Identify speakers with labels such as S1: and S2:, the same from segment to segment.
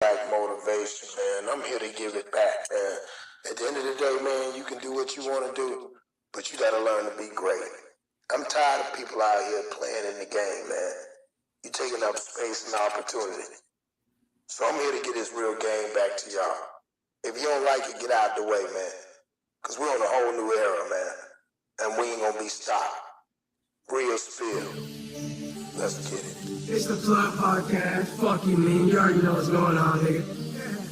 S1: Like motivation, man. I'm here to give it back. At the end of the day, man, you can do what you want to do, but you got to learn to be great. I'm tired of people out here playing in the game, man. You're taking up space and opportunity. So I'm here to get this real game back to y'all. If you don't like it, get out the way, man. Because we're on a whole new era, man. And we ain't going to be stopped. Real spill. Let's get it.
S2: It's the Plot Podcast. Fuck you, man. You already know what's going on, nigga.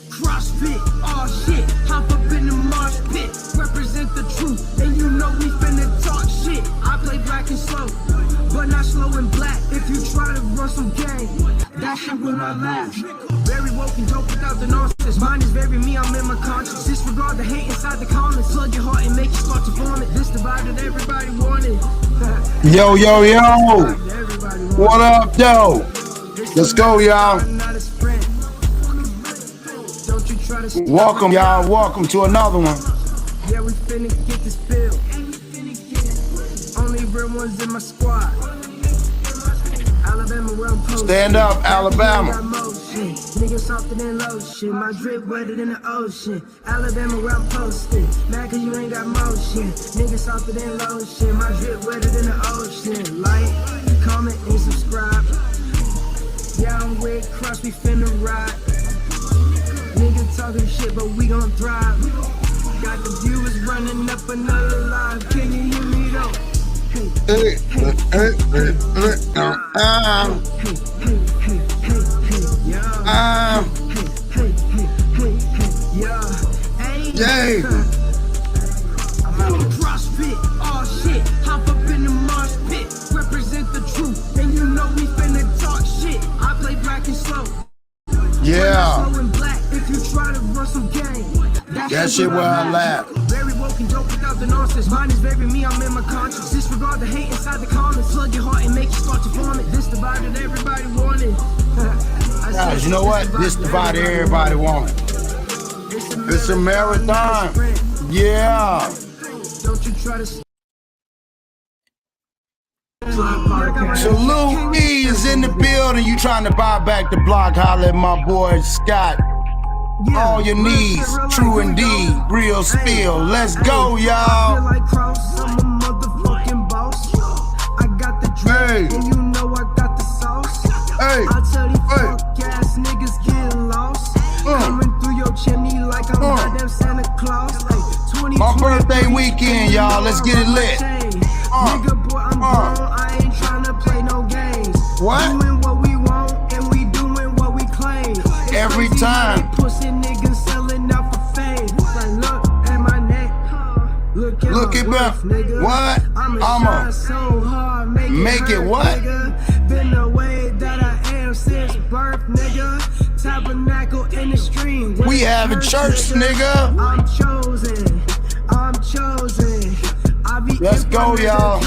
S2: CrossFit, all shit. Hop up in the mosh pit. Represent the truth. And you know we finna talk shit. I play black and slow, but not slow and black. If you try to run some game, that shit will not last. Very woke and dope without the nonsense. Mine is very me, I'm in my conscience. Disregard the hate inside the comments. Plug your heart and make you start to form it. This divide that everybody wanted.
S3: Yo, yo, yo. What up, yo? Let's go, y'all. Welcome, y'all. Welcome to another one.
S2: Yeah, we finna get this bill. Only real ones in my squad. Alabama, where I'm posted.
S3: Stand up, Alabama.
S2: Niggas softer than lotion. My drip wetter than the ocean. Alabama, where I'm posted. Mad cause you ain't got motion. Niggas softer than lotion. My drip wetter than the ocean. Like, comment, and subscribe. Yeah, I'm with Cross, we finna ride. Niggas talking shit, but we gon' thrive. Got the viewers running up another live. Can you hear me though? Hey, CrossFit, all shit. Hop up in the mosh pit. Represent the truth. And you know we finna talk shit. I play black and slow.
S3: Yeah.
S2: Slow and black. If you try to run some game,
S3: that shit where I laugh.
S2: Very woke and dope without the nonsense. Mine is very me, I'm in my conscience. Disregard the hate inside the comments. Plug your heart and make you start to form it. This divide that everybody wanted.
S3: Guys, you know what? This divide that everybody wanted. It's a marathon. Yeah.
S2: Don't you try to.
S3: Salute E is in the building. You trying to buy back the block? Holla at my boy Scott. All your needs, true indeed, real spill. Let's go, y'all. Hey,
S2: and you know I got the sauce.
S3: Hey,
S2: I tell these fuck ass niggas get lost. Coming through your chimney like I'm goddamn Santa Claus. Hey,
S3: my birthday weekend, y'all. Let's get it lit.
S2: Nigga, boy, I'm grown. I ain't trying to play no games.
S3: What?
S2: Doing what we want and we doing what we claim.
S3: Every time.
S2: Pussy niggas selling out for fame. Like, look at my neck. Look at my nigga.
S3: What? I'ma
S2: so hard,
S3: make it what?
S2: Nigga. Been the way that I am since birth, nigga. Tabernacle in the stream.
S3: We having church, nigga.
S2: I'm chosen. I'm chosen.
S3: Let's go, y'all.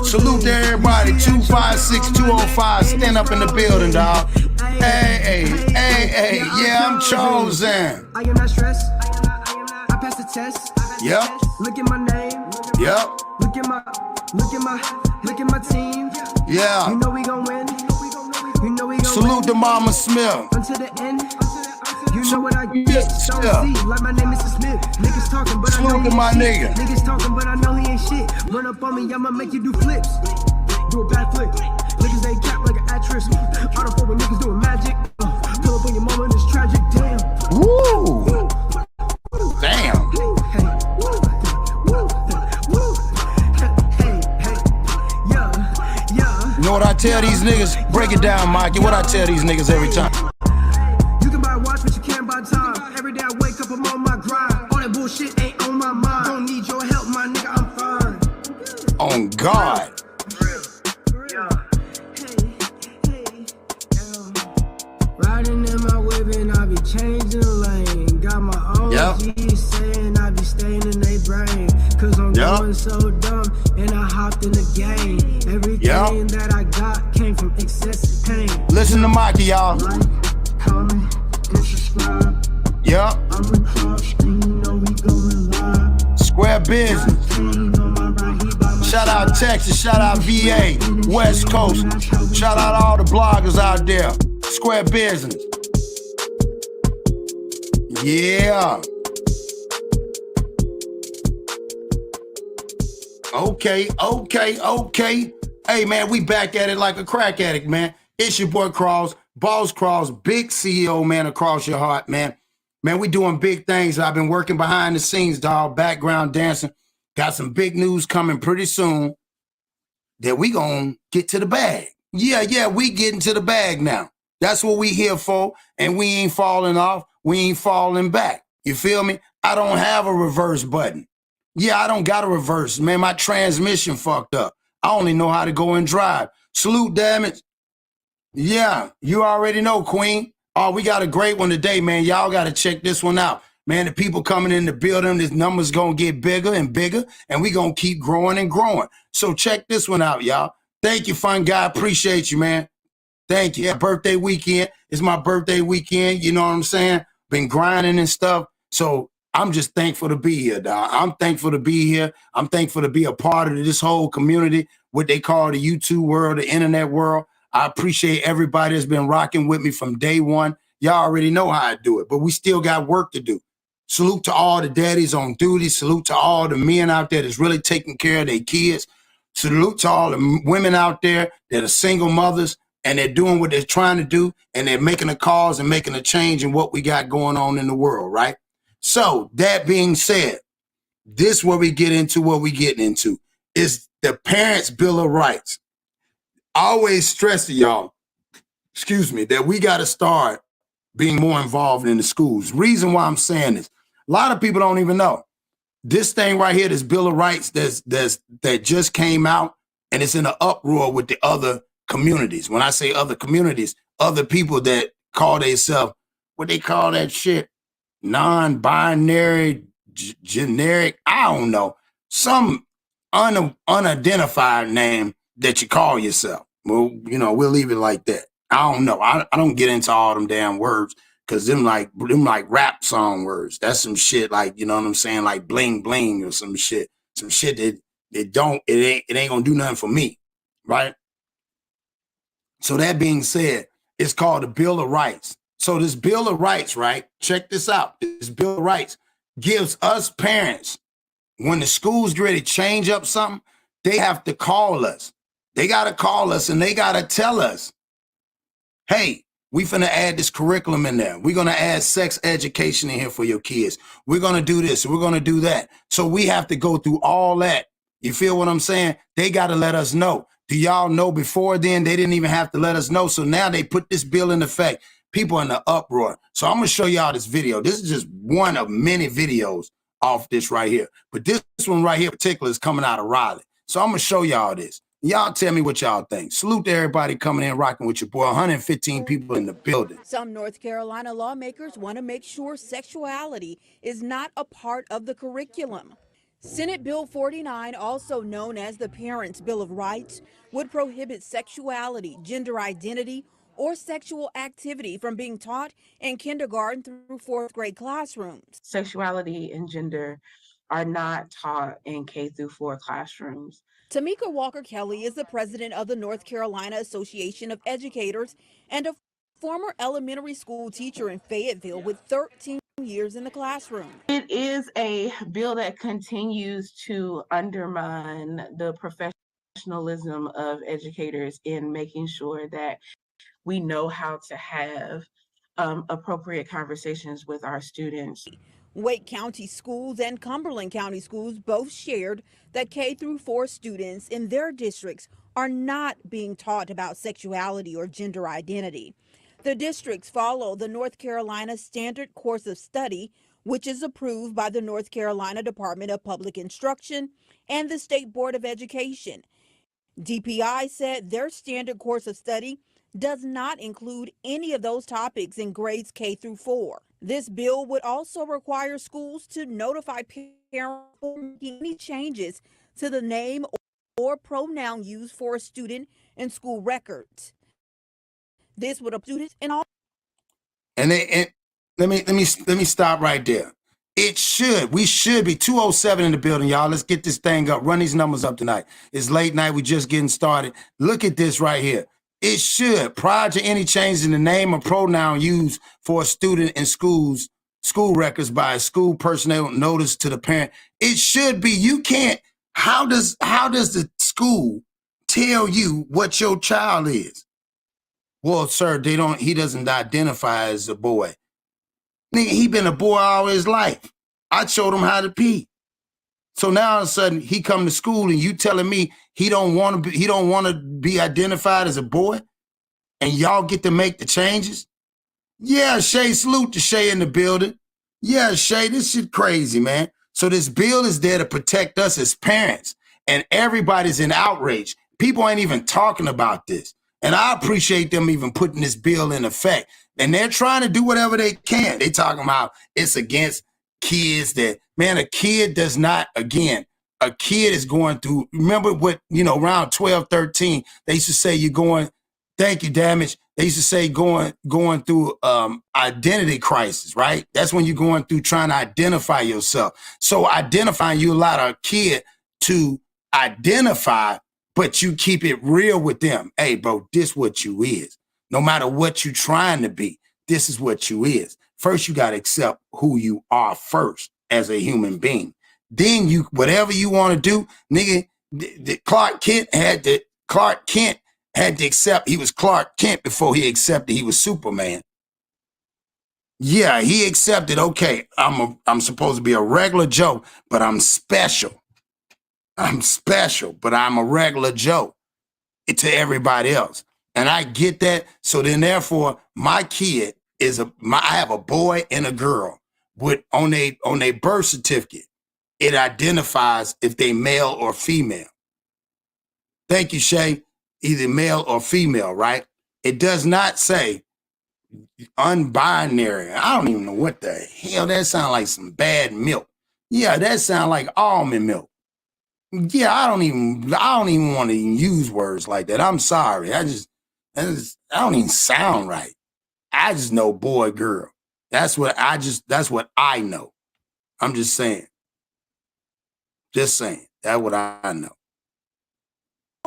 S3: Salute to everybody. 256-205. Stand up in the building, dog. Hey, yeah, I'm chosen.
S2: I am not stressed. I passed the test.
S3: Yep.
S2: Look at my name.
S3: Yep.
S2: Look at my team.
S3: Yeah.
S2: You know we gon' win. You know we gon'
S3: Salute to Mama Smith.
S2: Until the end. You know what I get. Don't see like my name is Smith. Niggas talking, but
S3: salute
S2: I know
S3: to my nigga.
S2: Niggas talking, but I know he ain't shit. Run up on me, I'ma make you do flips. Do a bad flip. Niggas ain't cap like an actress. I don't fuck with niggas doing magic. Pull up on your mama and it's tragic. Damn.
S3: Woo. Damn. You know what I tell these niggas? Break it down, Mikey. What I tell these niggas every time?
S2: You can buy a watch, but you can't buy time. Every day I wake up, I'm on my grind. All that bullshit ain't on my mind. Don't need your help, my nigga, I'm fine.
S3: On God.
S2: Riding in my whip and I be changing lane. Got my own G's saying I be staying in their brain. Cause I'm going so dumb and I hopped in the game. Everything that I got came from excessive pain.
S3: Listen to Mikey, y'all.
S2: Like, comment, and subscribe.
S3: Yep.
S2: I'm with Cross, and you know we going live.
S3: Square business. Shout out Texas, shout out VA, West Coast. Shout out all the bloggers out there. Square business. Yeah. Okay. Hey, man, we back at it like a crack addict, man. It's your boy Cross, Boss Cross, big CEO, man, across your heart, man. Man, we doing big things. I've been working behind the scenes, dog, background dancing. Got some big news coming pretty soon that we gonna get to the bag. Yeah, we getting to the bag now. That's what we here for, and we ain't falling off. We ain't falling back. You feel me? I don't have a reverse button. Yeah, I don't got a reverse. Man, my transmission fucked up. I only know how to go and drive. Salute, damn it. Yeah, you already know, Queen. Oh, we got a great one today, man. Y'all got to check this one out. Man, the people coming in the building, this number's going to get bigger and bigger, and we going to keep growing and growing. So check this one out, y'all. Thank you, fun guy. Appreciate you, man. Thank you. Yeah, birthday weekend. It's my birthday weekend. You know what I'm saying? Been grinding and stuff. So I'm just thankful to be here, dog. I'm thankful to be here. I'm thankful to be a part of this whole community, what they call the YouTube world, the internet world. I appreciate everybody that's been rocking with me from day one. Y'all already know how I do it, but we still got work to do. Salute to all the daddies on duty. Salute to all the men out there that's really taking care of their kids. Salute to all the women out there that are single mothers and they're doing what they're trying to do and they're making a cause and making a change in what we got going on in the world, right? So that being said, this is where we get into what we getting into is the Parents' Bill of Rights. I always stress to y'all, that we got to start being more involved in the schools. Reason why I'm saying this, a lot of people don't even know. This thing right here, this Bill of Rights that just came out, and it's in an uproar with the other communities. When I say other communities, other people that call themselves, what they call that shit, non-binary, generic, I don't know, some unidentified name that you call yourself. Well, you know, we'll leave it like that. I don't know. I don't get into all them damn words because them like rap song words. That's some shit like, you know what I'm saying, like bling bling or some shit that it ain't gonna do nothing for me, right? So that being said, it's called the Bill of Rights. So this Bill of Rights, right? Check this out. This Bill of Rights gives us parents, when the schools get ready to change up something, they have to call us. They got to call us and they got to tell us, hey, we finna add this curriculum in there. We're going to add sex education in here for your kids. We're going to do this. We're going to do that. So we have to go through all that. You feel what I'm saying? They got to let us know. Do y'all know before then they didn't even have to let us know? So now they put this bill in effect. People in the uproar. So I'm going to show y'all this video. This is just one of many videos off this right here. But this one right here in particular is coming out of Raleigh. So I'm going to show y'all this. Y'all tell me what y'all think. Salute to everybody coming in, rocking with your boy. 115 people in the building.
S4: Some North Carolina lawmakers want to make sure sexuality is not a part of the curriculum. Senate Bill 49, also known as the Parents' Bill of Rights, would prohibit sexuality, gender identity, or sexual activity from being taught in kindergarten through fourth grade classrooms.
S5: Sexuality and gender are not taught in K through 4 classrooms.
S4: Tamika Walker Kelly is the president of the North Carolina Association of Educators and a former elementary school teacher in Fayetteville with 13 years in the classroom.
S5: It is a bill that continues to undermine the professionalism of educators in making sure that we know how to have appropriate conversations with our students.
S4: Wake County Schools and Cumberland County Schools both shared that K through 4 students in their districts are not being taught about sexuality or gender identity. The districts follow the North Carolina Standard Course of Study, which is approved by the North Carolina Department of Public Instruction and the State Board of Education. DPI said their standard course of study does not include any of those topics in grades K through 4. This bill would also require schools to notify parents for making any changes to the name or pronoun used for a student in school records. This would apply students in all.
S3: And let me stop right there. We should be 207 in the building, y'all. Let's get this thing up. Run these numbers up tonight. It's late night. We just getting started. Look at this right here. It should, prior to any change in the name or pronoun used for a student in schools school records by a school personnel notice to the parent. It should be, you can't, how does the school tell you what your child is? Well, sir, he doesn't identify as a boy. Nigga, he been a boy all his life. I showed him how to pee. So now all of a sudden he come to school and you telling me he don't want to be identified as a boy, and y'all get to make the changes? Yeah, Shay, salute to Shay in the building. Yeah, Shay, this shit crazy, man. So this bill is there to protect us as parents, and everybody's in outrage. People ain't even talking about this. And I appreciate them even putting this bill in effect. And they're trying to do whatever they can. They talking about it's against kids that, man, a kid does not, again, a kid is going through, remember what, around 12, 13, they used to say you're going, thank you, damage. They used to say going through identity crisis, right? That's when you're going through trying to identify yourself. So identifying, you allow a kid to identify, but you keep it real with them. Hey, bro, this what you is. No matter what you're trying to be, this is what you is. First, you got to accept who you are first as a human being. Then you, whatever you want to do, nigga, Clark Kent had to accept he was Clark Kent before he accepted he was Superman. Yeah, he accepted, okay, I'm supposed to be a regular Joe, but I'm special. I'm special, but I'm a regular Joe to everybody else. And I get that. So then therefore, my kid is I have a boy and a girl with on their birth certificate. It identifies if they male or female. Thank you, Shay. Either male or female, right? It does not say unbinary. I don't even know what the hell that sounds like. Some bad milk. Yeah, that sounds like almond milk. Yeah, I don't even want to use words like that. I'm sorry. I don't even sound right. I just know boy, girl. That's what I know. I'm just saying. Just saying. That's what I know.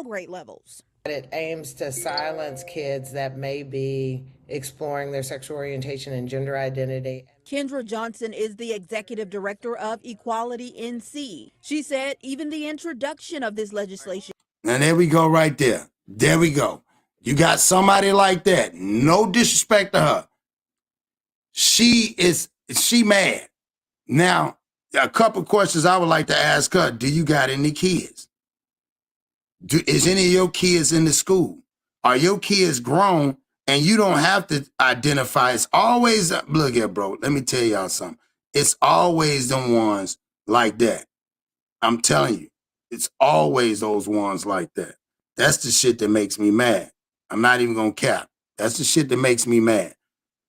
S4: Grade levels.
S6: It aims to silence kids that may be exploring their sexual orientation and gender identity.
S4: Kendra Johnson is the executive director of Equality NC. She said even the introduction of this legislation.
S3: And there we go right there. There we go. You got somebody like that. No disrespect to her. She mad. Now, a couple questions I would like to ask her. Do you got any kids? Is any of your kids in the school? Are your kids grown and you don't have to identify? It's always, look here, bro, let me tell y'all something. It's always them ones like that. I'm telling you, it's always those ones like that. That's the shit that makes me mad. I'm not even gonna cap. That's the shit that makes me mad.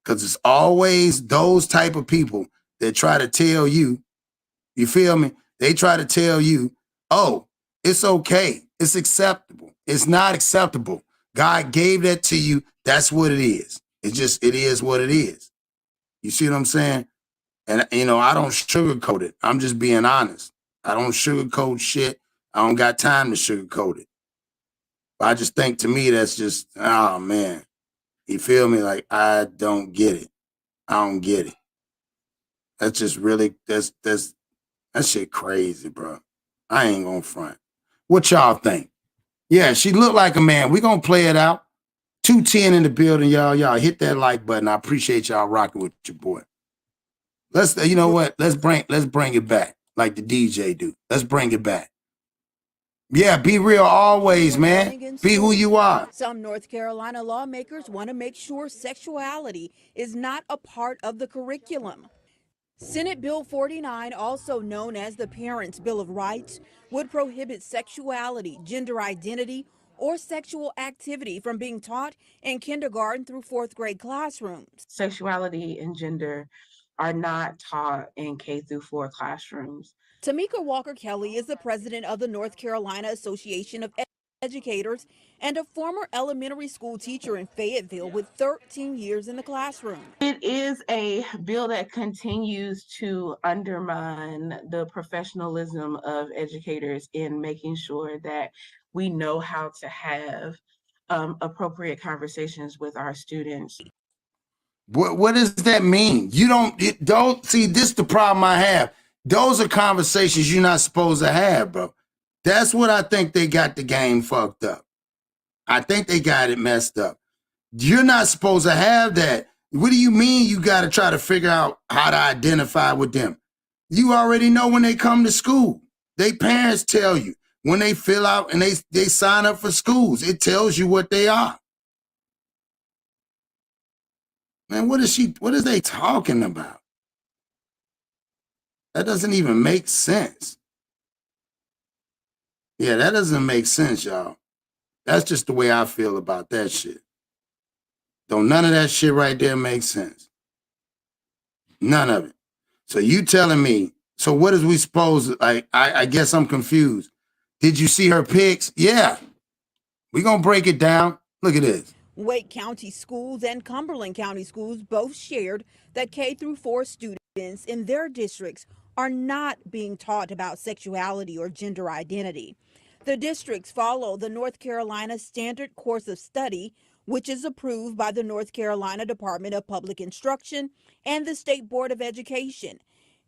S3: Because it's always those type of people that try to tell you, you feel me? They try to tell you, oh, it's okay. It's acceptable. It's not acceptable. God gave that to you. That's what it is. It is what it is. You see what I'm saying? And, I don't sugarcoat it. I'm just being honest. I don't sugarcoat shit. I don't got time to sugarcoat it. But I just think, to me, that's just, oh, man. You feel me? Like, I don't get it. I don't get it. That's just really, that shit crazy, bro. I ain't gonna front. What y'all think? Yeah, she looked like a man. We gonna play it out. 210 in the building, y'all. Y'all hit that like button. I appreciate y'all rocking with your boy. You know what? Let's bring it back like the DJ do. Let's bring it back. Yeah, be real always, man. Be who you are.
S4: Some North Carolina lawmakers want to make sure sexuality is not a part of the curriculum. Senate Bill 49, also known as the Parents' Bill of Rights, would prohibit sexuality, gender identity, or sexual activity from being taught in kindergarten through fourth grade classrooms.
S5: Sexuality and gender are not taught in K through 4 classrooms.
S4: Tamika Walker Kelly is the president of the North Carolina Association of Educators and a former elementary school teacher in Fayetteville with 13 years in the classroom.
S5: It is a bill that continues to undermine the professionalism of educators in making sure that we know how to have appropriate conversations with our students.
S3: What does that mean? You don't see, this the problem I have. Those are conversations you're not supposed to have, bro. That's what I think they got the game fucked up. I think they got it messed up. You're not supposed to have that. What do you mean you got to try to figure out how to identify with them? You already know when they come to school. They parents tell you when they fill out and they sign up for schools. It tells you what they are. Man, what is they talking about? That doesn't even make sense. Yeah, that doesn't make sense, y'all. That's just the way I feel about that shit. Don't none of that shit right there make sense. None of it. So you telling me, so what is we supposed to, like, I guess I'm confused. Did you see her pics? Yeah. We're going to break it down. Look at this.
S4: Wake County Schools and Cumberland County Schools both shared that K through 4 students in their districts are not being taught about sexuality or gender identity. The districts follow the North Carolina Standard Course of Study, which is approved by the North Carolina Department of Public Instruction and the State Board of Education.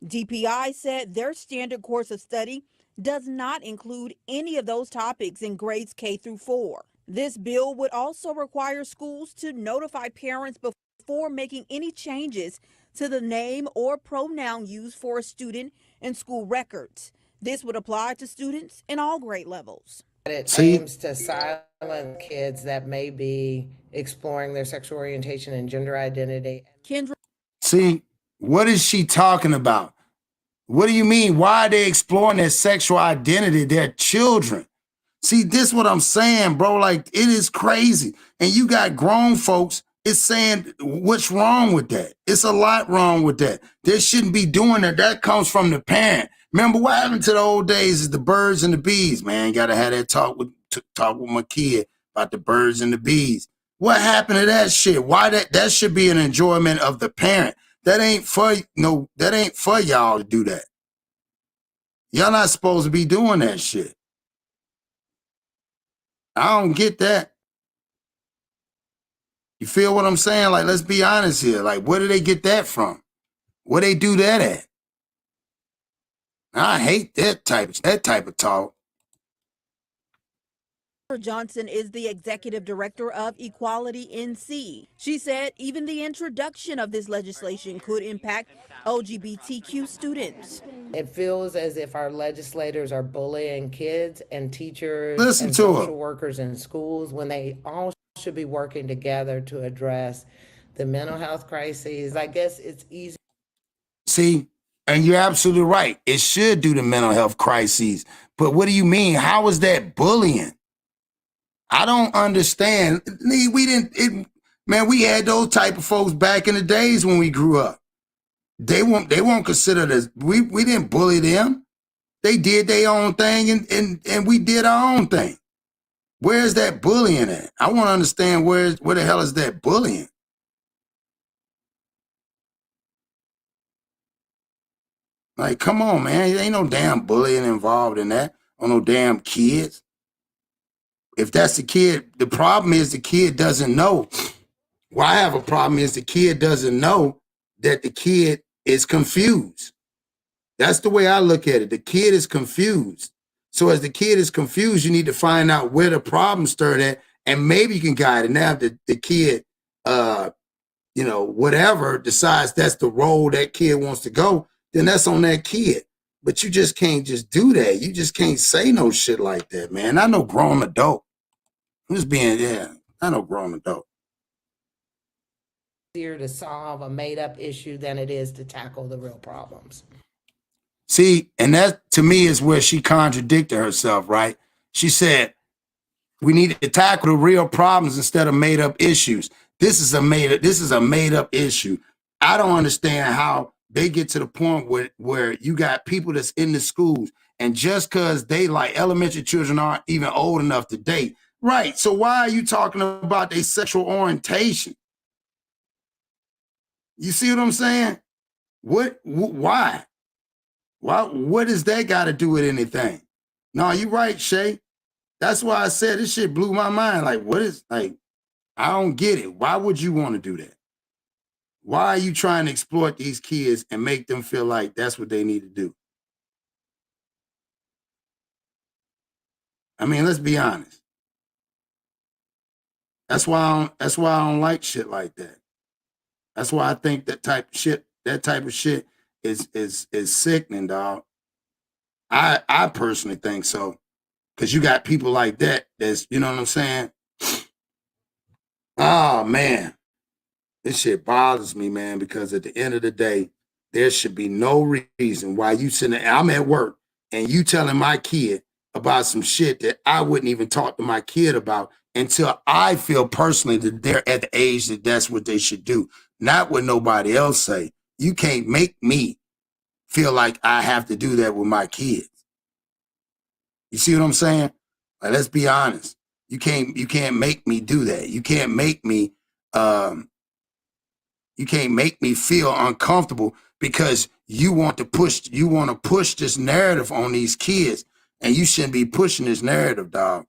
S4: DPI said their standard course of study does not include any of those topics in grades K through 4. This bill would also require schools to notify parents before making any changes to the name or pronoun used for a student in school records. This would apply to students in all grade levels.
S6: It aims to silence kids that may be exploring their sexual orientation and gender identity.
S4: Kendra.
S3: See, what is she talking about? What do you mean? Why are they exploring their sexual identity? They're children. See, this what I'm saying, bro. Like, it is crazy. And you got grown folks, it's saying, what's wrong with that? It's a lot wrong with that. They shouldn't be doing that. That comes from the parent. Remember what happened to the old days is the birds and the bees, man. Gotta have that talk with my kid about the birds and the bees. What happened to that shit? Why that should be an enjoyment of the parent. That ain't for y'all to do that. Y'all not supposed to be doing that shit. I don't get that. You feel what I'm saying? Like, let's be honest here. Like, where do they get that from? Where they do that at? I hate that type of talk.
S4: Johnson is the executive director of Equality NC. She said even the introduction of this legislation could impact LGBTQ students.
S6: It feels as if our legislators are bullying kids and teachers and
S3: to
S6: social workers in schools when they all should be working together to address the mental health crises. I guess it's easy.
S3: See, and you're absolutely right. It should do the mental health crises. But what do you mean? How is that bullying? I don't understand. We had those type of folks back in the days when we grew up. They won't consider this. We didn't bully them. They did their own thing and we did our own thing. Where's that bullying at? I want to understand where the hell is that bullying? Like, come on, man. There ain't no damn bullying involved in that on no damn kids. If that's the kid, the problem is the kid doesn't know. Why I have a problem is the kid doesn't know that the kid is confused. That's the way I look at it. The kid is confused. So as the kid is confused, you need to find out where the problem started at, and maybe you can guide it. Now, if the kid, whatever, decides that's the role that kid wants to go, then that's on that kid. But you just can't just do that. You just can't say no shit like that, man. I know grown adult. I'm just being, I know grown adult.
S6: Easier to solve a made-up issue than it is to tackle the real problems.
S3: See, and that to me is where she contradicted herself, right? She said, we need to tackle the real problems instead of made-up issues. This is a made-up issue. I don't understand how they get to the point where you got people that's in the schools, and just because they, like, elementary children aren't even old enough to date. Right, so why are you talking about their sexual orientation? You see what I'm saying? Why? What does that got to do with anything? No, you're right, Shay. That's why I said this shit blew my mind. Like, I don't get it. Why would you want to do that? Why are you trying to exploit these kids and make them feel like that's what they need to do? I mean, let's be honest. That's why I don't like shit like that. That's why I think that type of shit is sickening, dog. I personally think so. Because you got people like that that's, you know what I'm saying? Oh, man. This shit bothers me, man, because at the end of the day, there should be no reason why you sitting there, I'm at work, and you telling my kid about some shit that I wouldn't even talk to my kid about until I feel personally that they're at the age that that's what they should do, not what nobody else say. You can't make me feel like I have to do that with my kids. You see what I'm saying? Like, let's be honest. You can't make me do that. You can't make me feel uncomfortable because you want to push this narrative on these kids, and you shouldn't be pushing this narrative, dog.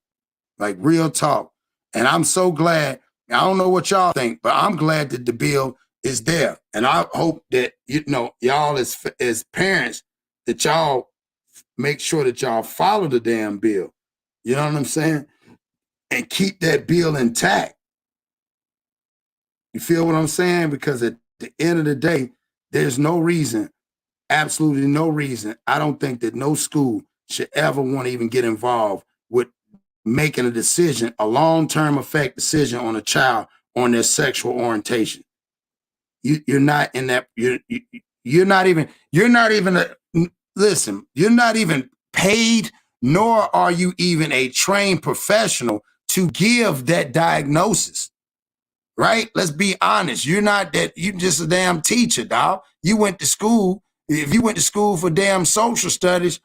S3: Like, real talk. And I'm so glad. I don't know what y'all think, but I'm glad that the bill is there. And I hope that, you know, y'all as parents, that y'all make sure that y'all follow the damn bill. You know what I'm saying? And keep that bill intact. You feel what I'm saying? Because at the end of the day, there's no reason, absolutely no reason. I don't think that no school should ever want to even get involved with making a decision, a long-term effect decision on a child on their sexual orientation. You're not in that. You're not even listen. You're not even paid, nor are you even a trained professional to give that diagnosis. Right? Let's be honest. You're not that. You just a damn teacher, dog. You went to school. If you went to school for damn social studies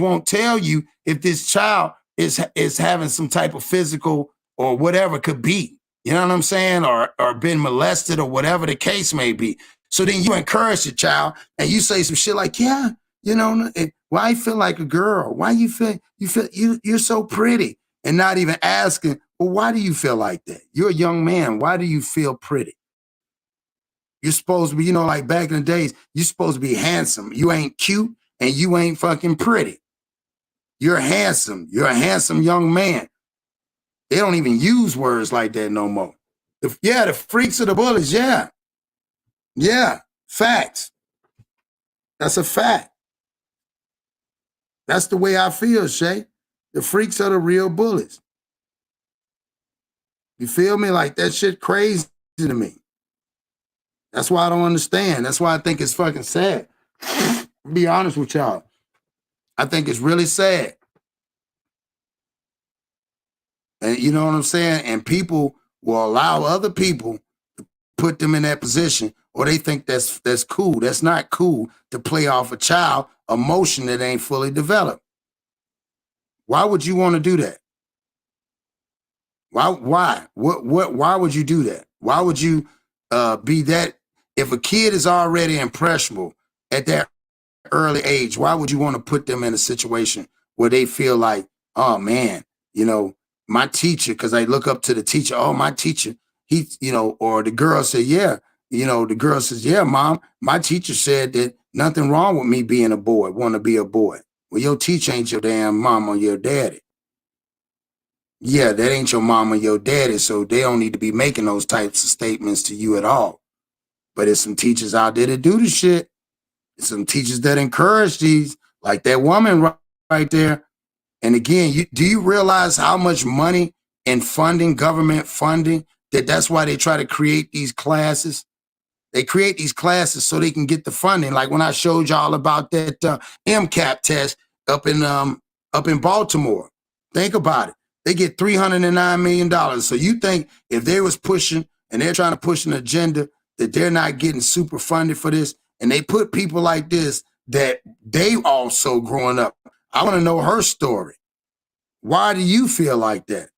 S3: won't tell you if this child is having some type of physical or whatever it could be. You know what I'm saying? Or been molested or whatever the case may be. So then you encourage the child and you say some shit like, yeah, you know, why you feel like a girl? Why you're so pretty? And not even asking, well, why do you feel like that? You're a young man. Why do you feel pretty? You're supposed to be, you know, like back in the days, you're supposed to be handsome. You ain't cute and you ain't fucking pretty. You're handsome. You're a handsome young man. They don't even use words like that no more. The freaks of the bullies, yeah. Yeah, facts. That's a fact. That's the way I feel, Shay. The freaks are the real bullies. You feel me? Like, that shit crazy to me. That's why I don't understand. That's why I think it's fucking sad. I'll be honest with y'all. I think it's really sad. And you know what I'm saying? And people will allow other people to put them in that position, or they think that's cool. That's not cool to play off a child emotion that ain't fully developed. Why would you want to do that? Why? Why would you do that? Why would you be that? If a kid is already impressionable at that early age, why would you want to put them in a situation where they feel like, oh man, you know, my teacher, because I look up to the teacher, oh, my teacher, he, you know, or the girl said, yeah, you know, the girl says, yeah, mom, my teacher said that nothing wrong with me being a boy, want to be a boy. Well, your teacher ain't your damn mom or your daddy. Yeah, that ain't your mom or your daddy, so they don't need to be making those types of statements to you at all. But there's some teachers out there that do the shit. There's some teachers that encourage these, like that woman right there. And again, do you realize how much money and funding, government funding, that's why they try to create these classes? They create these classes so they can get the funding. Like when I showed y'all about that MCAP test up in Baltimore. Think about it. They get $309 million. So you think if they was pushing and they're trying to push an agenda that they're not getting super funded for this, and they put people like this that they also growing up. I want to know her story. Why do you feel like that?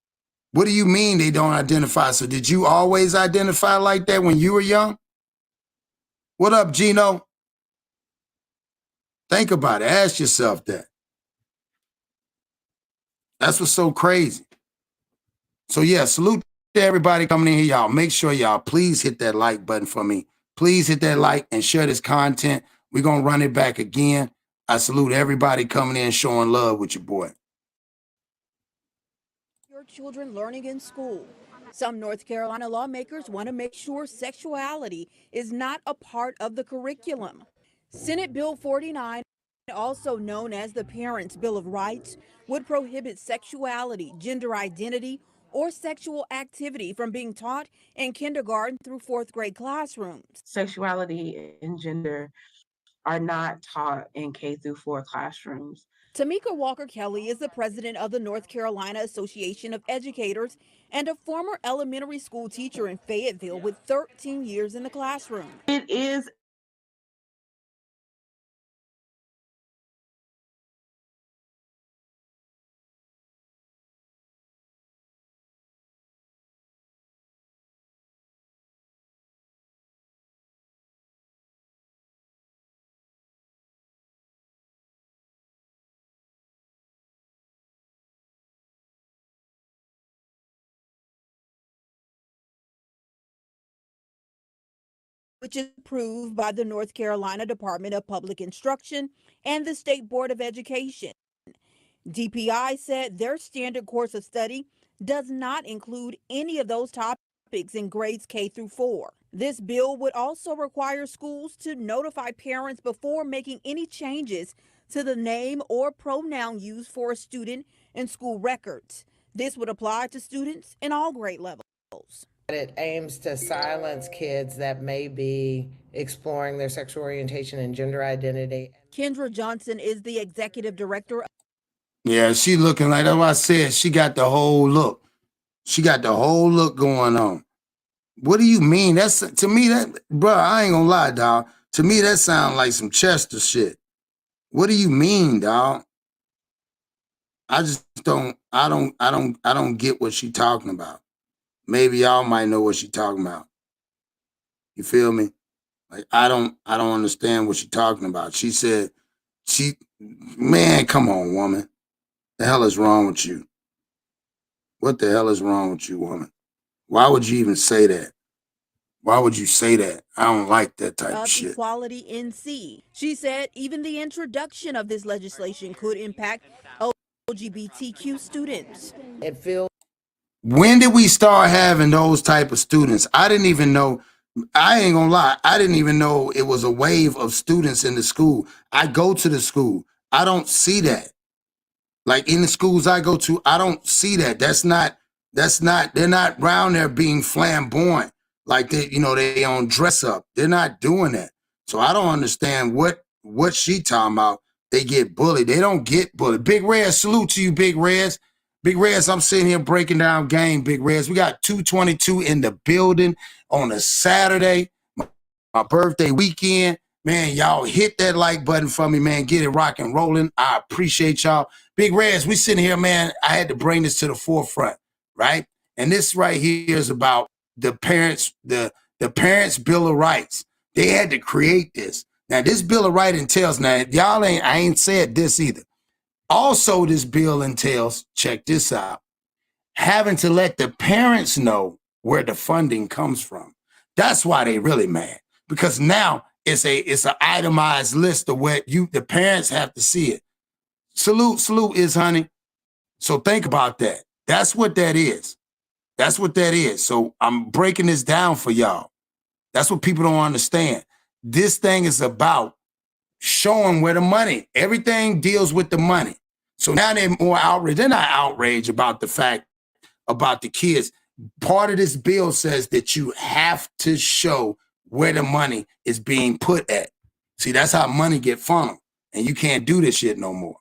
S3: What do you mean they don't identify? So did you always identify like that when you were young? What up, Gino? Think about it. Ask yourself that. That's what's so crazy. So yeah, salute Everybody coming in here, y'all, make sure y'all please hit that like button for me. Please hit that like and share this content. We're going to run it back again. I salute everybody coming in showing love with your boy.
S4: Your children learning in school. Some North Carolina lawmakers want to make sure sexuality is not a part of the curriculum. Senate Bill 49, also known as the Parents' Bill of Rights, would prohibit sexuality, gender identity, or sexual activity from being taught in kindergarten through fourth grade classrooms.
S5: Sexuality and gender are not taught in K through 4 classrooms.
S4: Tamika Walker Kelly is the president of the North Carolina Association of Educators and a former elementary school teacher in Fayetteville with 13 years in the classroom.
S5: It is
S4: which is approved by the North Carolina Department of Public Instruction and the State Board of Education. DPI said their standard course of study does not include any of those topics in grades K through 4. This bill would also require schools to notify parents before making any changes to the name or pronoun used for a student in school records. This would apply to students in all grade levels.
S6: It aims to silence kids that may be exploring their sexual orientation and gender identity.
S4: Kendra Johnson is the executive director.
S3: Yeah, she looking like, that's what I said. She got the whole look. She got the whole look going on. What do you mean? That's, to me, that, bro, I ain't gonna lie, dog. To me, that sounds like some Chester shit. What do you mean, dog? I just don't get what she talking about. Maybe y'all might know what she talking about. You feel me? Like, I don't understand what she talking about. She said, man, come on, woman. The hell is wrong with you? What the hell is wrong with you, woman? Why would you even say that? Why would you say that? I don't like that type of shit.
S4: Equality NC. She said even the introduction of this legislation could impact LGBTQ students.
S6: It feels.
S3: When did we start having those type of students? I didn't even know. I ain't gonna lie. I didn't even know it was a wave of students in the school. I go to the school. I don't see that. Like in the schools I go to, I don't see that. That's not, they're not around there being flamboyant. Like they on dress up. They're not doing that. So I don't understand what she talking about. They get bullied. They don't get bullied. Big Rez, salute to you, Big Rez. Big Rez, I'm sitting here breaking down game, Big Rez. We got 222 in the building on a Saturday, my birthday weekend. Man, y'all hit that like button for me, man. Get it rock and rolling. I appreciate y'all. Big Rez, we sitting here, man. I had to bring this to the forefront, right? And this right here is about the parents, the Parents' Bill of Rights. They had to create this. Now, this Bill of Rights entails, now, I ain't said this either. Also, this bill entails, check this out, having to let the parents know where the funding comes from. That's why they really mad, because now it's an itemized list of what the parents have to see it. Salute is, honey. So think about that. That's what that is. That's what that is. So I'm breaking this down for y'all. That's what people don't understand. This thing is about showing where the money, everything deals with the money. So now they're more outraged. They're not outraged about the fact about the kids. Part of this bill says that you have to show where the money is being put at. See, that's how money get funneled. And you can't do this shit no more.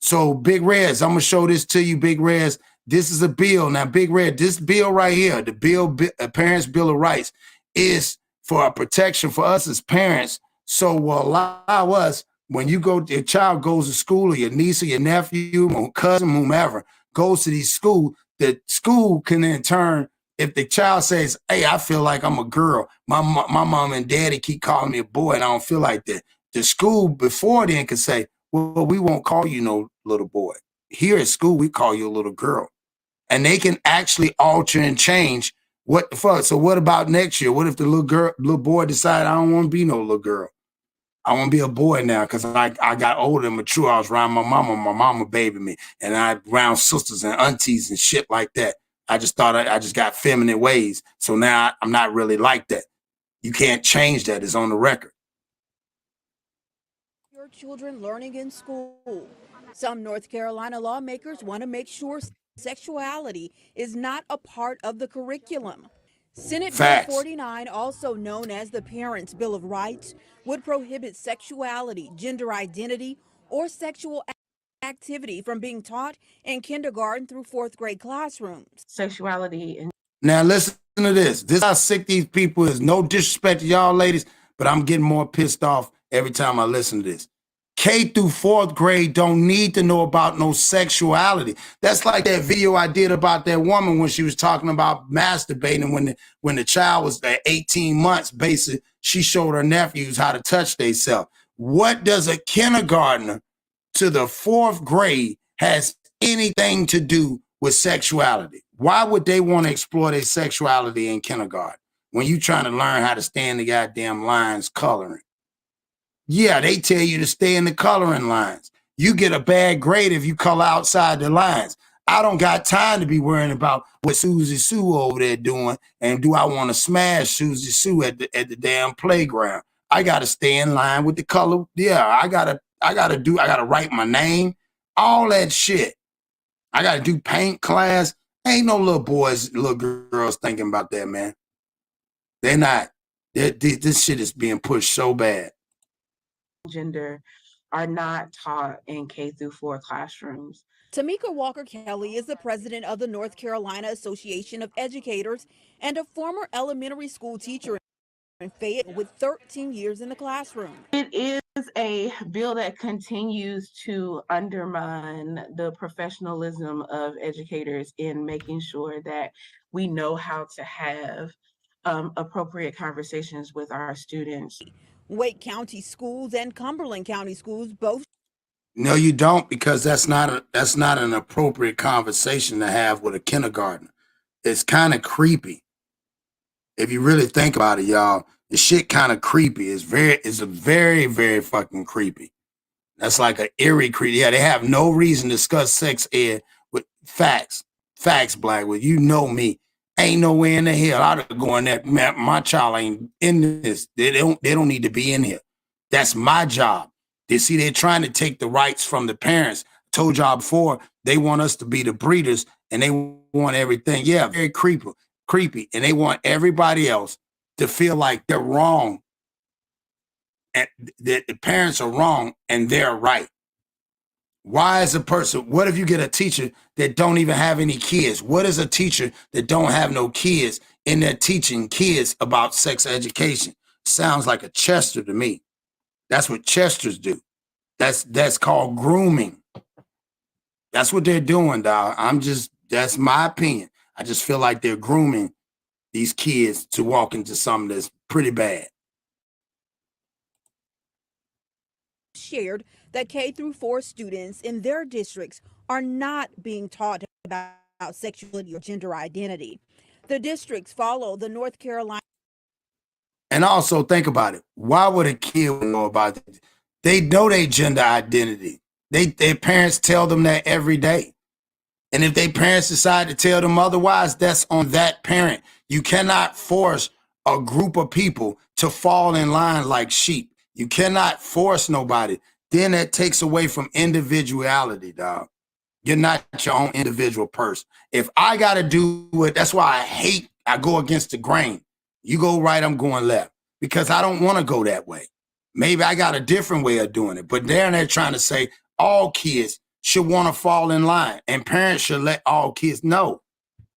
S3: So Big Rez, I'm going to show this to you, Big Rez. This is a bill. Now, Big Rez, this bill right here, the Parents' Bill of Rights, is for a protection for us as parents. So will allow us, when your child goes to school, or your niece or your nephew or cousin, whomever, goes to these schools, the school can in turn, if the child says, hey, I feel like I'm a girl, my mom and daddy keep calling me a boy and I don't feel like that. The school before then could say, well, we won't call you no little boy. Here at school, we call you a little girl. and they can actually alter and change. What the fuck? So what about next year? What if the little boy decide I don't want to be no little girl? I want to be a boy now because I got older and mature. I was around my mama babied me, and I around sisters and aunties and shit like that. I just thought I just got feminine ways. So now I'm not really like that. You can't change that. It's on the record.
S4: Your children learning in school. Some North Carolina lawmakers want to make sure sexuality is not a part of the curriculum. Senate
S3: Facts.
S4: Bill 49, also known as the Parents' Bill of Rights, would prohibit sexuality, gender identity, or sexual activity from being taught in kindergarten through fourth grade classrooms.
S5: Sexuality and
S3: Now listen to this. This is how sick these people is. No disrespect to y'all ladies, but I'm getting more pissed off every time I listen to this. K through fourth grade don't need to know about no sexuality. That's like that video I did about that woman when she was talking about masturbating when the child was at 18 months. Basically, she showed her nephews how to touch themselves. What does a kindergartner to the fourth grade has anything to do with sexuality? Why would they want to explore their sexuality in kindergarten when you trying to learn how to stay in the goddamn lines coloring? Yeah, they tell you to stay in the coloring lines. You get a bad grade if you color outside the lines. I don't got time to be worrying about what Susie Sue over there doing, and do I want to smash Susie Sue at the damn playground? I gotta stay in line with the color. Yeah, I gotta write my name, all that shit. I gotta do paint class. Ain't no little boys, little girls thinking about that, man. They're not. This shit is being pushed so bad.
S5: gender are not taught in K through 4 classrooms.
S4: Tamika Walker Kelly is the president of the North Carolina Association of Educators and a former elementary school teacher in Fayette with 13 years in the classroom.
S5: It is a bill that continues to undermine the professionalism of educators in making sure that we know how to have appropriate conversations with our students.
S4: Wake County schools and Cumberland County schools both.
S3: No, you don't, because that's not an appropriate conversation to have with a kindergartner. It's kind of creepy. If you really think about it, y'all, the shit kind of creepy. It's very, very fucking creepy. That's like an eerie creepy. Yeah, they have no reason to discuss sex ed with facts. Facts, Blackwood. You know me. Ain't no way in the hell I'd go in there. Man, my child ain't in this. They don't need to be in here. That's my job. They're trying to take the rights from the parents. I told y'all before, they want us to be the breeders and they want everything. Yeah, very creepy. And they want everybody else to feel like they're wrong and that the parents are wrong and they're right. Why is a person, what if you get a teacher that don't even have any kids? What is a teacher that don't have no kids in there teaching kids about sex education? Sounds like a Chester to me. That's what Chesters do. That's called grooming. That's what they're doing, dog. That's my opinion. I just feel like they're grooming these kids to walk into something that's pretty bad.
S4: Shared that K through 4 students in their districts are not being taught about sexuality or gender identity. The districts follow the North Carolina.
S3: And also think about it. Why would a kid know about it? They know their gender identity. Their parents tell them that every day. And if their parents decide to tell them otherwise, that's on that parent. You cannot force a group of people to fall in line like sheep. You cannot force nobody. Then that takes away from individuality, dog. You're not your own individual person. If I got to do it, that's why I go against the grain. You go right, I'm going left, because I don't want to go that way. Maybe I got a different way of doing it, but they're trying to say all kids should want to fall in line and parents should let all kids know.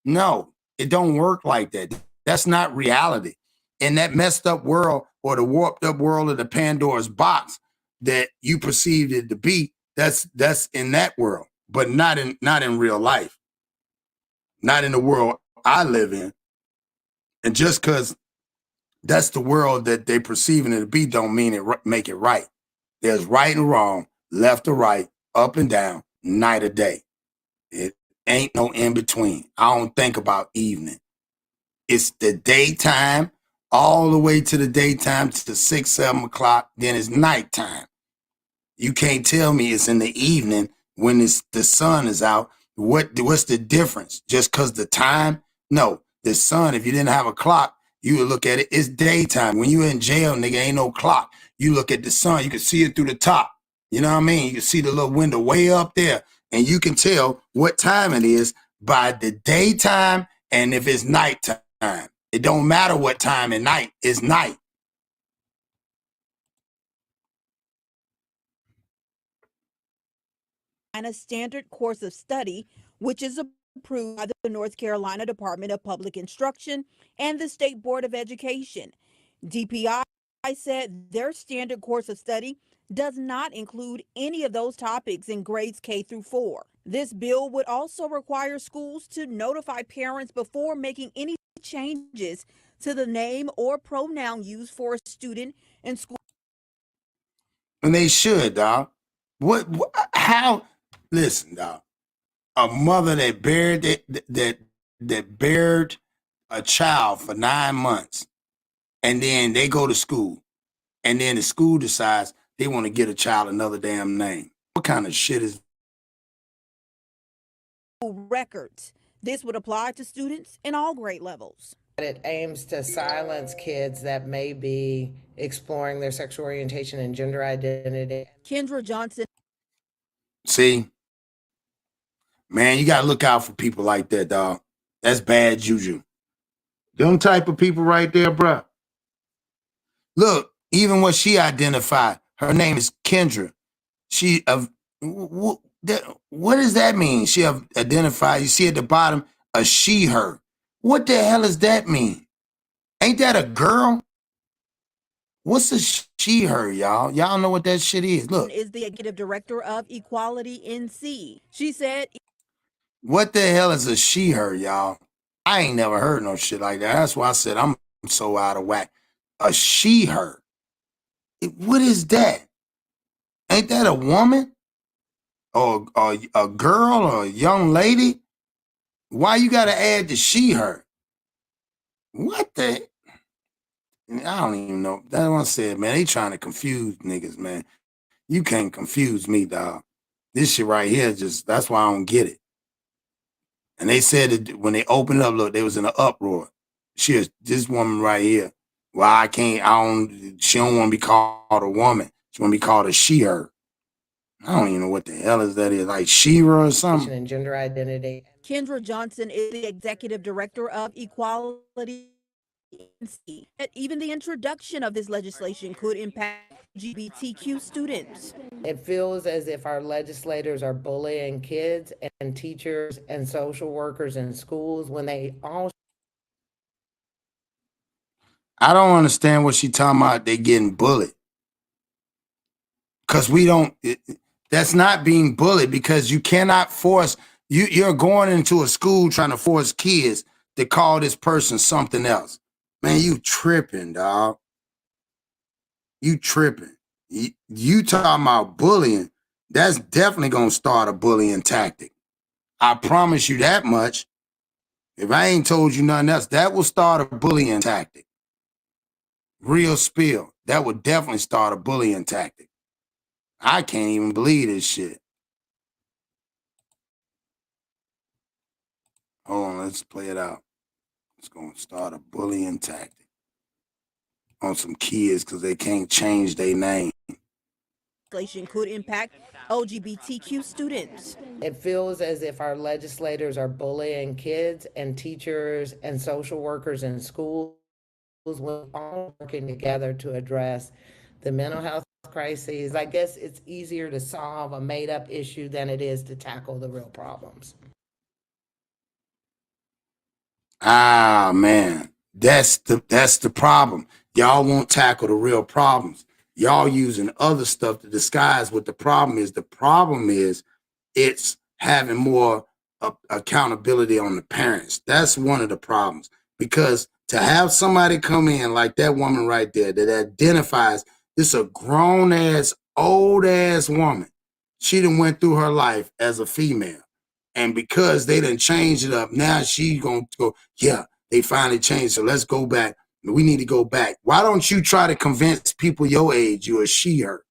S3: No, it don't work like that. That's not reality. In that messed up world or the warped up world of the Pandora's box that you perceived it to be, that's in that world, but not in real life. Not in the world I live in. And just because that's the world that they perceiving it to be don't mean it make it right. There's right and wrong, left or right, up and down, night or day. Ain't no in between. I don't think about evening. It's the daytime all the way to the daytime to 6, 7 o'clock. Then it's nighttime. You can't tell me it's in the evening when the sun is out. What's the difference? Just because the time? No, the sun, if you didn't have a clock, you would look at it, it's daytime. When you're in jail, nigga, ain't no clock. You look at the sun, you can see it through the top. You know what I mean? You can see the little window way up there, and you can tell what time it is by the daytime and if it's nighttime. It don't matter what time at night, it's night.
S4: And a standard course of study, which is approved by the North Carolina Department of Public Instruction and the State Board of Education. DPI said their standard course of study does not include any of those topics in grades K through 4. This bill would also require schools to notify parents before making any changes to the name or pronoun used for a student in school.
S3: And they should, dog. How? Listen, dog. A mother that buried a child for 9 months, and then they go to school, and then the school decides they want to get a child another damn name. What kind of shit is
S4: records? This would apply to students in all grade levels.
S6: It aims to silence kids that may be exploring their sexual orientation and gender identity.
S4: Kendra Johnson.
S3: See? Man, you got to look out for people like that, dog. That's bad juju. Them type of people right there, bruh. Look, even what she identified, her name is Kendra. What does that mean? She identified, you see at the bottom, a she, her. What the hell does that mean? Ain't that a girl? What's a she, her, y'all? Y'all know what that shit is. Look.
S4: Is the executive director of Equality NC. She said,
S3: what the hell is a she, her, y'all? I ain't never heard no shit like that. That's why I said I'm so out of whack. A she, her. What is that? Ain't that a woman? Or a girl or a young lady? Why you got to add the she, her? What the? I don't even know. That's what I said, man. They trying to confuse niggas, man. You can't confuse me, dog. This shit right here, that's why I don't get it. And they said that when they opened up, look, they was in an uproar. This woman right here. Well, she don't want to be called a woman. She want to be called a she, her. I don't even know what the hell is that is, like She-Ra or something.
S6: And gender identity.
S4: Kendra Johnson is the executive director of Equality NC. Even the introduction of this legislation could impact LGBTQ students.
S6: It feels as if our legislators are bullying kids and teachers and social workers in schools when they all.
S3: I don't understand what she talking about. They getting bullied. Because that's not being bullied, because you cannot force, you're going into a school trying to force kids to call this person something else. Man, you tripping, dog. You tripping. You talking about bullying. That's definitely going to start a bullying tactic. I promise you that much. If I ain't told you nothing else, that will start a bullying tactic. Real spill. That would definitely start a bullying tactic. I can't even believe this shit. Hold on, let's play it out. It's going to start a bullying tactic on some kids because they can't change their name.
S4: Legislation could impact LGBTQ students.
S6: It feels as if our legislators are bullying kids and teachers and social workers in schools when all working together to address the mental health crises. I guess it's easier to solve a made-up issue than it is to tackle the real problems.
S3: Ah, man, that's the problem. Y'all won't tackle the real problems. Y'all using other stuff to disguise what the problem is. The problem is it's having more accountability on the parents. That's one of the problems. Because to have somebody come in like that woman right there that identifies this a grown-ass, old-ass woman. She done went through her life as a female. And because they done changed it up, now she gonna go, yeah, they finally changed. So let's go back. We need to go back. Why don't you try to convince people your age you're a she, her?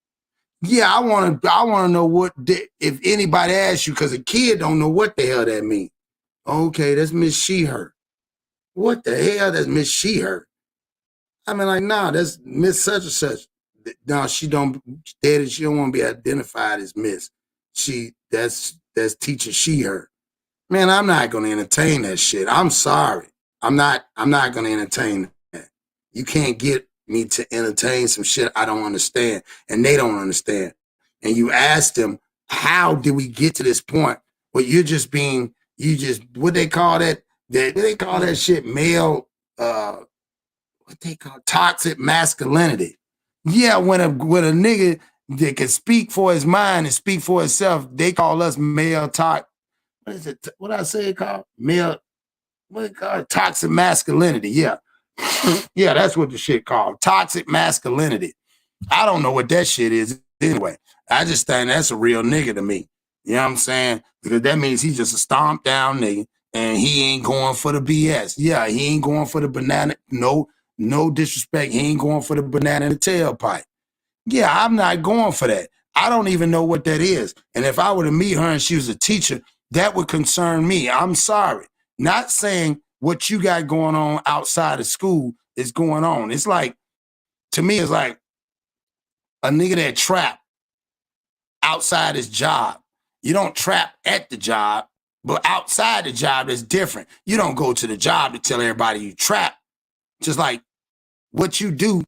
S3: Yeah, I want to know what, if anybody asks you, because a kid don't know what the hell that means. Okay, that's Miss She, her. What the hell that's Miss She, her? I mean, like, nah, that's Miss such and such. No, she don't want to be identified as Miss. That's teacher she, her. Man, I'm not going to entertain that shit. I'm sorry. I'm not going to entertain that. You can't get me to entertain some shit I don't understand, and they don't understand. And you ask them, how did we get to this point? Well, what they call that? They call that shit male, what they call toxic masculinity. Yeah, when a nigga that can speak for his mind and speak for himself, they call us male toxic. What is it? What I say it called? Male, what it called? Toxic masculinity. Yeah. Yeah, that's what the shit called. Toxic masculinity. I don't know what that shit is anyway. I just think that's a real nigga to me. You know what I'm saying? Because that means he's just a stomped down nigga and he ain't going for the BS. Yeah, he ain't going for the banana. No disrespect. He ain't going for the banana in the tailpipe. Yeah, I'm not going for that. I don't even know what that is. And if I were to meet her and she was a teacher, that would concern me. I'm sorry. Not saying what you got going on outside of school is going on. It's like, to me, it's like a nigga that trap outside his job. You don't trap at the job, but outside the job is different. You don't go to the job to tell everybody you trap. Just like what you do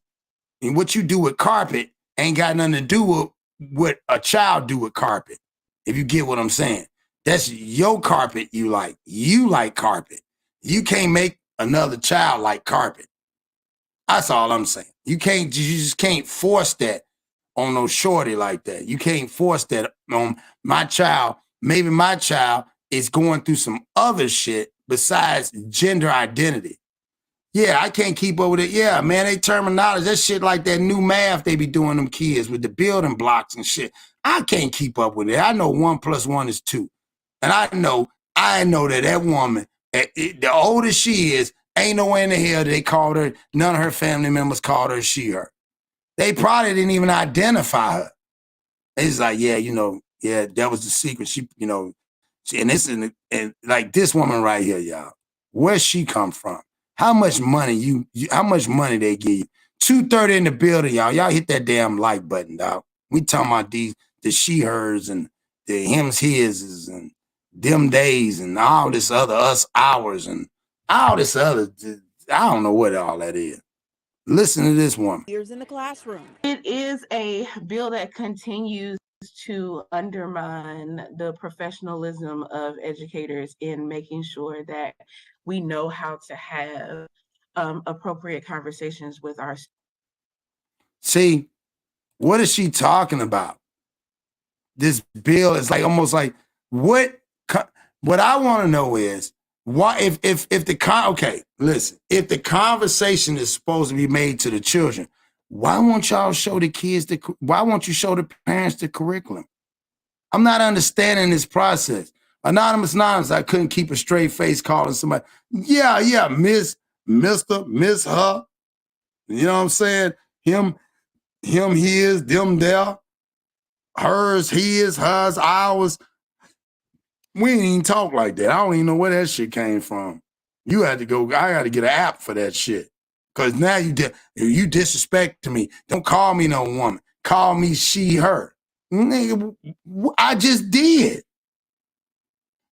S3: and what you do with carpet ain't got nothing to do with what a child do with carpet. If you get what I'm saying. That's your carpet you like. You like carpet. You can't make another child like carpet. That's all I'm saying. You just can't force that on no shorty like that. You can't force that on my child. Maybe my child is going through some other shit besides gender identity. Yeah, I can't keep up with it. Yeah, man, they terminology, that shit like that new math they be doing them kids with the building blocks and shit. I can't keep up with it. I know 1 + 1 is 2. And I know that woman, the older she is, ain't no way in the hell they called her, none of her family members called her she, her. They probably didn't even identify her. It's like, yeah, that was the secret. She, and like this woman right here, y'all, where she come from? How much money how much money they give you? 230 in the building, y'all. Y'all hit that damn like button, dog. We talking about the she, hers and the hims, hises and them days and all this other us hours and all this other, I don't know what all that is. Listen to this woman.
S4: Years in the classroom.
S5: It is a bill that continues to undermine the professionalism of educators in making sure that we know how to have appropriate conversations with our students.
S3: See, what is she talking about? This bill is like almost like what I want to know is why if the conversation is supposed to be made to the children, why won't y'all show the kids why won't you show the parents the curriculum? I'm not understanding this process. Anonymous, I couldn't keep a straight face calling somebody. Yeah, Miss, Mr., Miss her. You know what I'm saying? Him, his, them, there. Hers, his, hers, ours. We ain't even talk like that. I don't even know where that shit came from. You had to go, I got to get an app for that shit. Because now you disrespect to me. Don't call me no woman. Call me she, her. Nigga, I just did.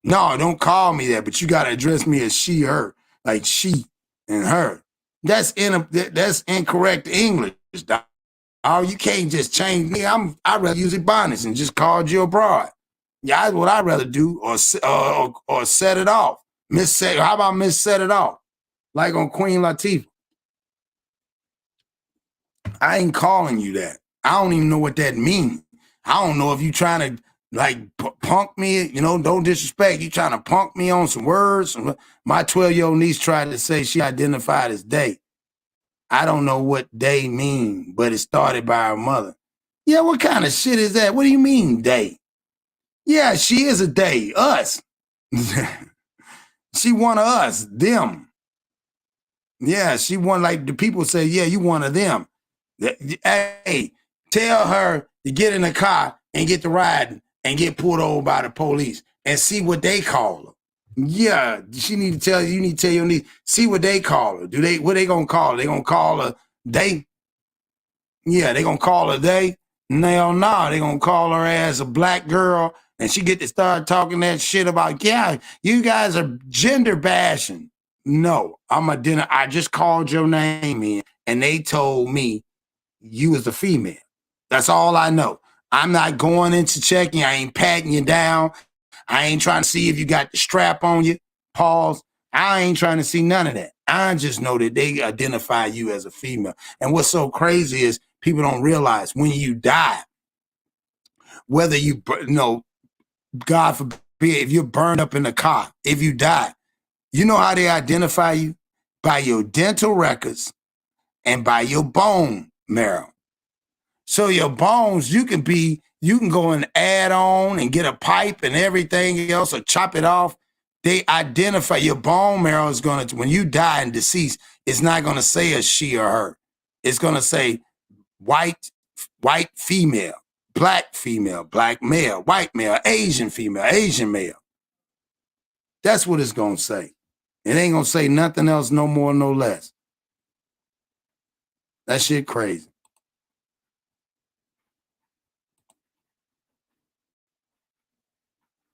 S3: No, don't call me that, but you got to address me as she, her. Like she and her. That's incorrect English, dog. Oh, you can't just change me. I'd rather use Ebonics and just call you a broad. Yeah, that's what I'd rather do, or set it off. How about Miss Set It Off? Like on Queen Latifah. I ain't calling you that. I don't even know what that means. I don't know if you trying to like punk me, don't disrespect. You trying to punk me on some words. My 12-year-old niece tried to say she identified as they. I don't know what they mean, but it started by her mother. Yeah, what kind of shit is that? What do you mean they? Yeah, she is a they, us. She one of us, them. Yeah, she one, like the people say, yeah, you one of them. Hey, tell her to get in the car and get to riding and get pulled over by the police and see what they call her. Yeah, she need to tell you, need to tell your niece, see what they call her. What they gonna call her? They gonna call her they? Yeah, they gonna call her they? No, they gonna call her as a black girl, and she get to start talking that shit about, yeah, you guys are gender bashing. No, I just called your name in, and they told me you was a female. That's all I know. I'm not going into checking. I ain't patting you down. I ain't trying to see if you got the strap on you. Pause. I ain't trying to see none of that. I just know that they identify you as a female. And what's so crazy is people don't realize when you die, whether God forbid, if you're burned up in a car, if you die, you know how they identify you? By your dental records and by your bone marrow. So your bones, you can go and add on and get a pipe and everything else or chop it off. They identify your bone marrow is going to, when you die and deceased, it's not going to say a she or her. It's going to say white female, black male, white male, Asian female, Asian male. That's what it's going to say. It ain't going to say nothing else, no more, no less. That shit crazy.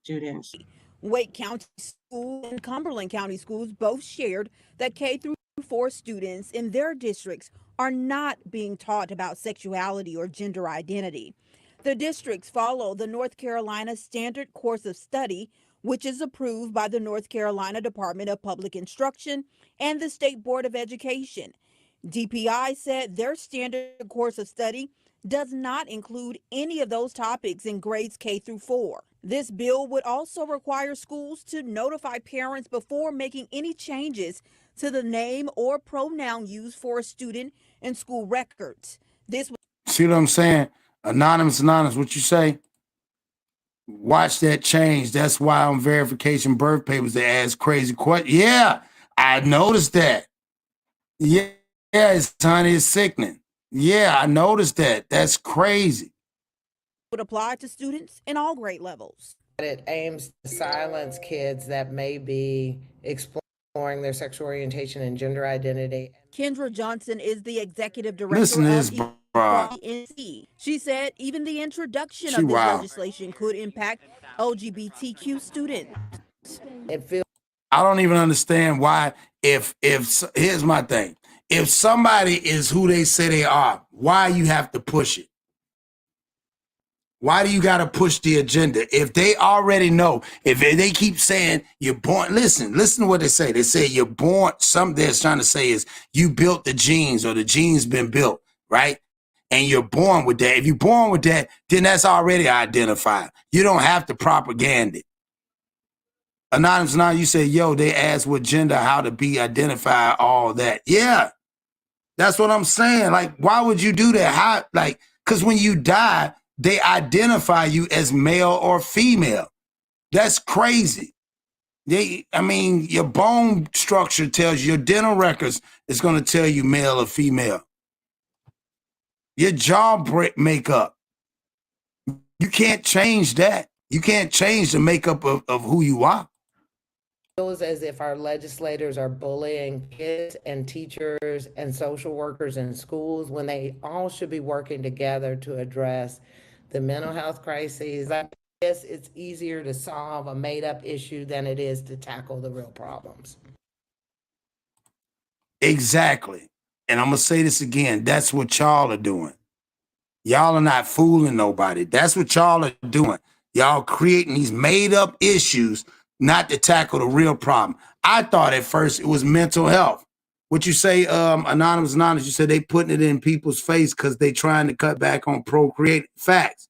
S5: Students.
S4: Wake County School and Cumberland County Schools both shared that K-4 students in their districts are not being taught about sexuality or gender identity. The districts follow the North Carolina Standard Course of Study, which is approved by the North Carolina Department of Public Instruction and the State Board of Education. DPI said their standard course of study does not include any of those topics in grades K-4. This bill would also require schools to notify parents before making any changes to the name or pronoun used for a student in school records.
S3: See what I'm saying? Anonymous, what you say? Watch that change. That's why on verification birth papers they ask crazy questions. Yeah, I noticed that. Yeah, honey, it's sickening. Yeah, I noticed that. That's crazy.
S4: Would apply to students in all grade levels.
S6: It aims to silence kids that may be exploring their sexual orientation and gender identity.
S4: Kendra Johnson is the executive director of ENC. She said even the introduction of this legislation could impact LGBTQ students.
S3: I don't even understand why. If here's my thing. If somebody is who they say they are, why you have to push it? Why do you got to push the agenda? If they already know, if they keep saying you're born, listen to what they say. They say you're born, something they're trying to say is you built the genes or the genes been built, right? And you're born with that. If you're born with that, then that's already identified. You don't have to propaganda it. Anonymous, now you say, yo, they asked what gender, how to be identified, all that. Yeah, that's what I'm saying. Like, why would you do that? How, like, because when you die, they identify you as male or female. That's crazy. Your bone structure tells you, your dental records is going to tell you male or female. Your jaw makeup, you can't change that. You can't change the makeup of who you are.
S6: It feels as if our legislators are bullying kids and teachers and social workers in schools when they all should be working together to address the mental health crises. I guess it's easier to solve a made-up issue than it is to tackle the real problems.
S3: Exactly. And I'm going to say this again. That's what y'all are doing. Y'all are not fooling nobody. That's what y'all are doing. Y'all creating these made-up issues not to tackle the real problem. I thought at first it was mental health. What you say, Anonymous, you said they putting it in people's face because they trying to cut back on procreate facts.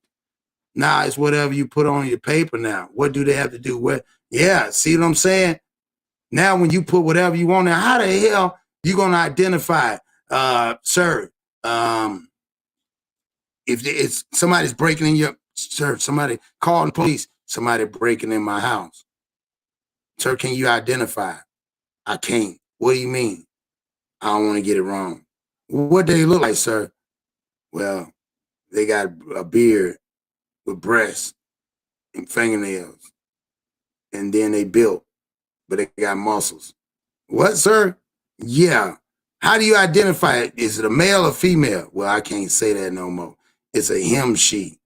S3: Now it's whatever you put on your paper now. What do they have to do with? Yeah, see what I'm saying? Now when you put whatever you want, now how the hell you going to identify, sir, if it's somebody's breaking in your, sir, somebody calling police, somebody breaking in my house. Sir, can you identify? I can't. What do you mean? I don't want to get it wrong. What do they look like, sir? Well, they got a beard with breasts and fingernails. And then they built, but they got muscles. What, sir? Yeah. How do you identify it? Is it a male or female? Well, I can't say that no more. It's a him, she.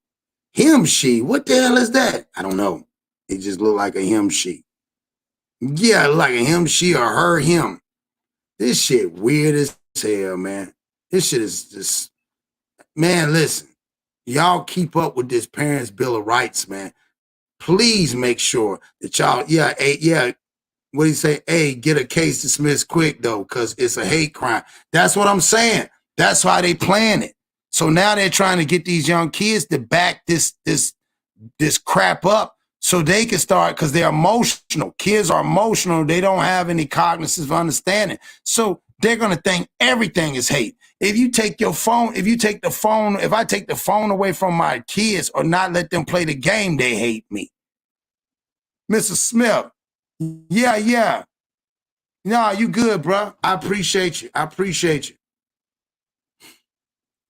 S3: Him, she? What the hell is that? I don't know. It just looked like a him, she. Yeah, like a him, she, or her, him. This shit weird as hell, man. This shit is just, man, listen. Y'all keep up with this Parents' Bill of Rights, man. Please make sure that y'all, what do you say? Hey, get a case dismissed quick, though, because it's a hate crime. That's what I'm saying. That's why they plan it. So now they're trying to get these young kids to back this crap up so they can start, because they're emotional. Kids are emotional. They don't have any cognitive understanding. So they're going to think everything is hate. If you take your phone, if I take the phone away from my kids or not let them play the game, they hate me. Mrs. Smith, yeah. No, you good, bro. I appreciate you.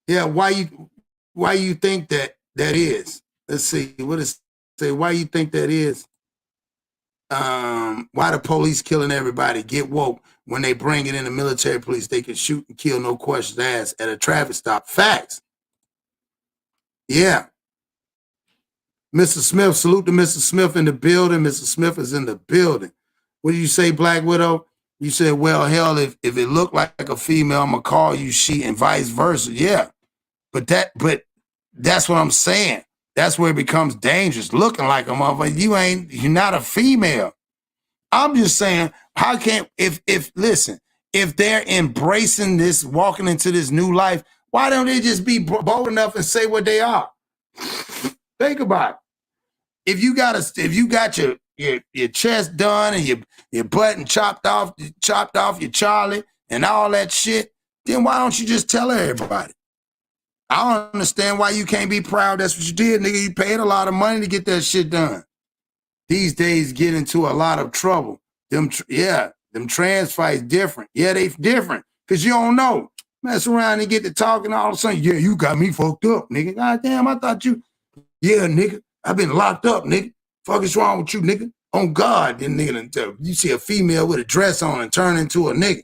S3: Yeah, why you think that is? Let's see. What is say? Why you think that is? Why the police killing everybody? Get woke. When they bring it in the military police, they can shoot and kill, no questions asked at a traffic stop. Facts. Yeah. Mr. Smith, salute to Mr. Smith in the building. Mr. Smith is in the building. What do you say, Black Widow? You said, well, hell, if it looked like a female, I'm gonna call you she, and vice versa. Yeah. But that's what I'm saying. That's where it becomes dangerous. Looking like a motherfucker. You're not a female. I'm just saying, how can, if they're embracing this, walking into this new life, why don't they just be bold enough and say what they are? Think about it. If you got your chest done and your button chopped off your Charlie and all that shit, then why don't you just tell everybody? I don't understand why you can't be proud. That's what you did, nigga. You paid a lot of money to get that shit done. These days get into a lot of trouble. Them trans fights different. Yeah, they different because you don't know. Mess around and get to talking all of a sudden. Yeah, you got me fucked up, nigga. God damn, I thought you. Yeah, nigga, I've been locked up, nigga. Fuck is wrong with you, nigga? On God, then nigga, you see a female with a dress on and turn into a nigga.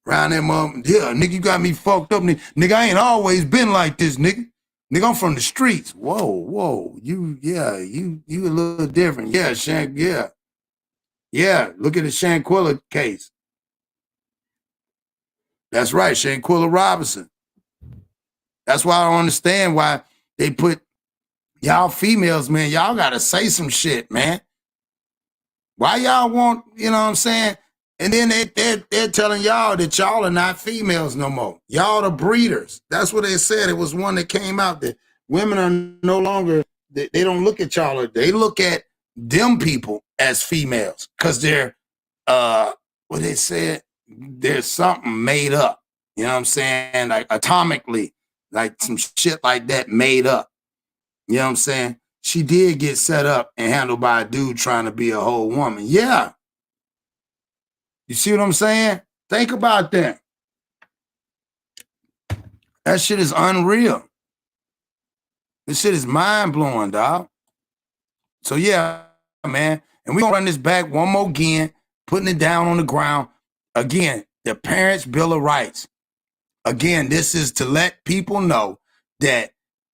S3: Around that mom, yeah, nigga, you got me fucked up, nigga. Nigga, I ain't always been like this, nigga. Nigga, I'm from the streets. Whoa, you a little different. Yeah, Shank, yeah. Yeah, look at the Shanquilla case. That's right, Shanquilla Robinson. That's why I don't understand why they put y'all females, man, y'all gotta say some shit, man. Why y'all want, you know what I'm saying? And then they're telling y'all that y'all are not females no more. Y'all the breeders. That's what they said. It was one that came out that women are no longer, they don't look at y'all. They look at them people as females because they're, what they said, there's something made up. You know what I'm saying? Like atomically, like some shit like that made up. You know what I'm saying? She did get set up and handled by a dude trying to be a whole woman. Yeah. You see what I'm saying? Think about that. That shit is unreal. This shit is mind-blowing, dog. So yeah, man. And we're gonna run this back one more again, putting it down on the ground. Again, the Parents' Bill of Rights. Again, this is to let people know that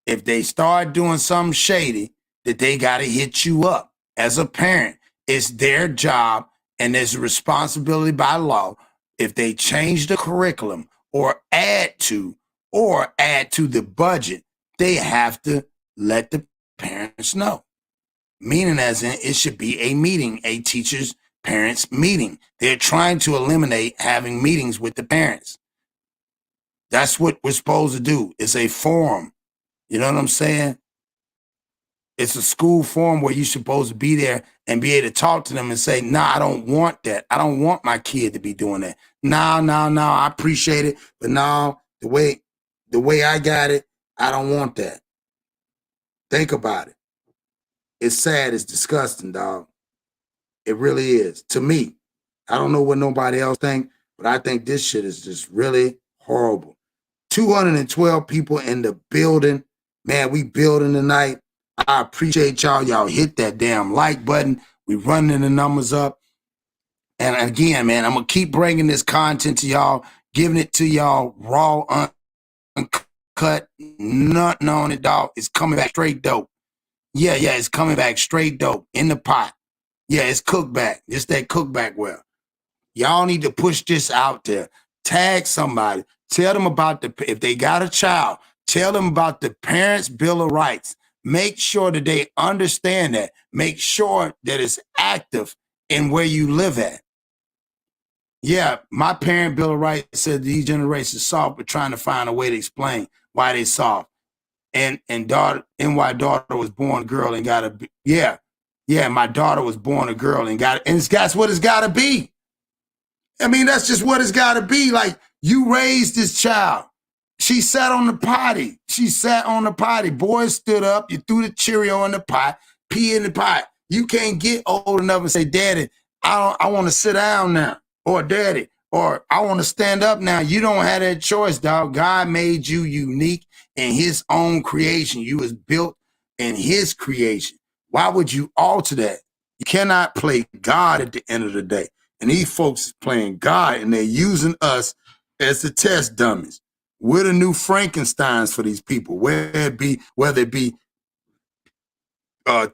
S3: if they start doing something shady, that they gotta hit you up. As a parent, it's their job and there's a responsibility by law. If they change the curriculum or add to the budget, they have to let the parents know. Meaning as in it should be a meeting, a teacher's parents meeting. They're trying to eliminate having meetings with the parents. That's what we're supposed to do. It's a forum. You know what I'm saying? It's a school forum where you're supposed to be there and be able to talk to them and say, nah, I don't want that. I don't want my kid to be doing that. No, I appreciate it. But no, the way I got it, I don't want that. Think about it. It's sad. It's disgusting, dog. It really is. To me, I don't know what nobody else think, but I think this shit is just really horrible. 212 people in the building. Man, we building tonight. I appreciate y'all. Y'all hit that damn like button. We running the numbers up. And again, man, I'm going to keep bringing this content to y'all, giving it to y'all raw, uncut, nothing on it, dog. It's coming back straight dope. Yeah, it's coming back straight dope in the pot. Yeah, it's cooked back. It's that cooked back well. Y'all need to push this out there. Tag somebody. Tell them about if they got a child, tell them about the Parents' Bill of Rights. Make sure that they understand that. Make sure that it's active in where you live at. Yeah, my Parent Bill of Rights said these generations soft, but trying to find a way to explain why they soft. And why daughter was born a girl and got a, my daughter was born a girl and that's what it's got to be. I mean, that's just what it's got to be. Like, you raised this child. She sat on the potty. Boys stood up. You threw the Cheerio in the pot, pee in the pot. You can't get old enough and say, Daddy, I want to sit down now. Or Daddy, or I want to stand up now. You don't have that choice, dog. God made you unique in his own creation. You was built in his creation. Why would you alter that? You cannot play God at the end of the day. And these folks is playing God, and they're using us as the test dummies. We're the new Frankensteins for these people, whether it be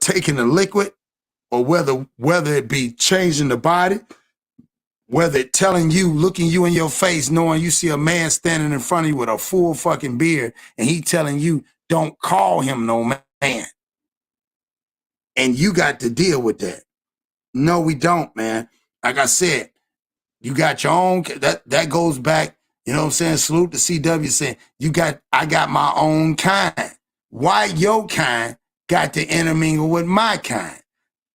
S3: taking the liquid, or whether it be changing the body, whether it telling you, looking you in your face, knowing you see a man standing in front of you with a full fucking beard, and he telling you, don't call him no man. And you got to deal with that. No, we don't, man. Like I said, you got your own, that goes back, you know what I'm saying? Salute to CW saying, I got my own kind. Why your kind got to intermingle with my kind?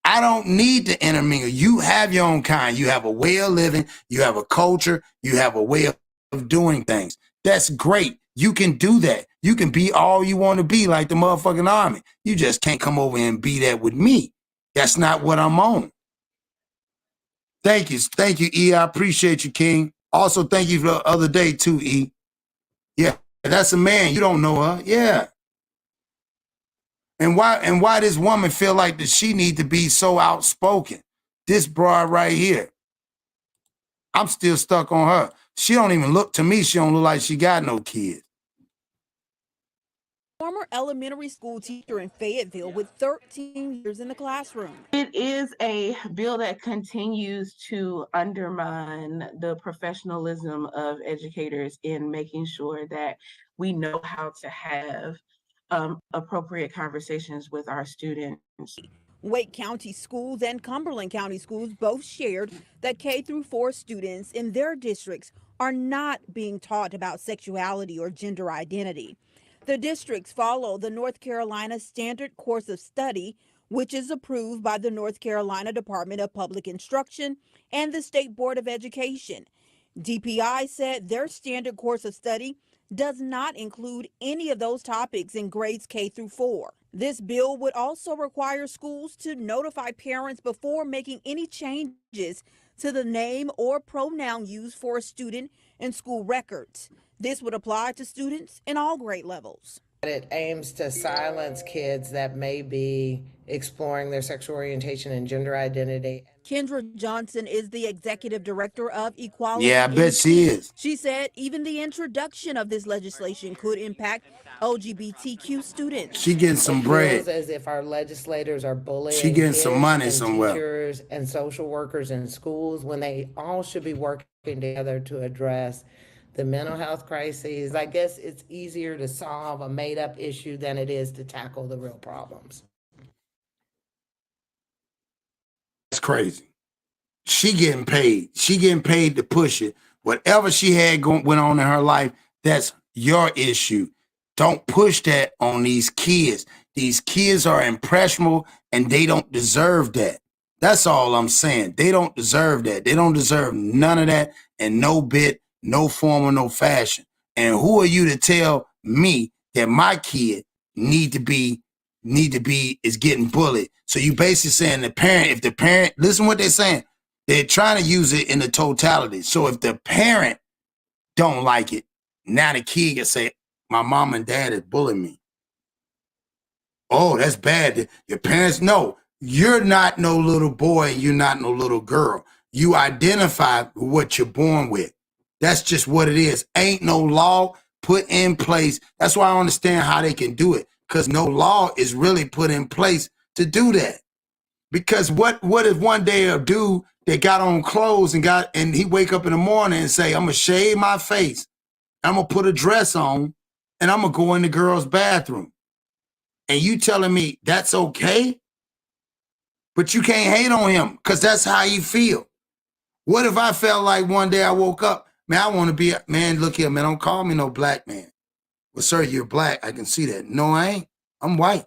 S3: I don't need to intermingle. You have your own kind. You have a way of living. You have a culture. You have a way of doing things. That's great. You can do that. You can be all you want to be, like the motherfucking army. You just can't come over and be that with me. That's not what I'm on. Thank you, E. I appreciate you, King. Also, thank you for the other day, too, E. Yeah, that's a man. You don't know her. Yeah. And why this woman feel like that she need to be so outspoken? This broad right here. I'm still stuck on her. She don't even look, to me, she don't look like she got no kids.
S4: Former elementary school teacher in Fayetteville with 13 years in the classroom.
S5: It is a bill that continues to undermine the professionalism of educators in making sure that we know how to have appropriate conversations with our students.
S4: Wake County Schools and Cumberland County Schools both shared that K-4 students in their districts are not being taught about sexuality or gender identity. The districts follow the North Carolina Standard Course of Study, which is approved by the North Carolina Department of Public Instruction and the State Board of Education. DPI said their standard course of study does not include any of those topics in grades K-4. This bill would also require schools to notify parents before making any changes to the name or pronoun used for a student in school records. This would apply to students in all grade levels.
S6: It aims to silence kids that may be exploring their sexual orientation and gender identity.
S4: Kendra Johnson is the executive director of Equality.
S3: Yeah, I bet she is.
S4: She said even the introduction of this legislation could impact LGBTQ students.
S3: She getting some bread.
S6: It feels as if our legislators are bullying
S3: she getting
S6: kids
S3: some money
S6: and
S3: somewhere.
S6: Teachers and social workers in schools when they all should be working together to address the mental health crises. I guess it's easier to solve a made-up issue than it is to tackle the real problems.
S3: That's crazy. She getting paid. She getting paid to push it. Whatever she had went on in her life, that's your issue. Don't push that on these kids. These kids are impressionable and they don't deserve that. That's all I'm saying. They don't deserve that. They don't deserve none of that in no bit, no form, or no fashion. And who are you to tell me that my kid need to be is getting bullied. So you basically saying if the parent, listen what they're saying. They're trying to use it in the totality. So if the parent don't like it, now the kid can say, my mom and dad is bullying me. Oh, that's bad. Your parents know you're not no little boy and you're not no little girl. You identify with what you're born with. That's just what it is. Ain't no law put in place. That's why I understand how they can do it, because no law is really put in place to do that. Because what if one day a dude that got on clothes and he wake up in the morning and say, I'm gonna shave my face, I'm gonna put a dress on, and I'm gonna go in the girl's bathroom. And you telling me that's okay? But you can't hate on him because that's how you feel. What if I felt like one day I woke up, man, I want to be, man, look here, man, don't call me no black man. Well, sir, you're black. I can see that. No, I ain't. I'm white.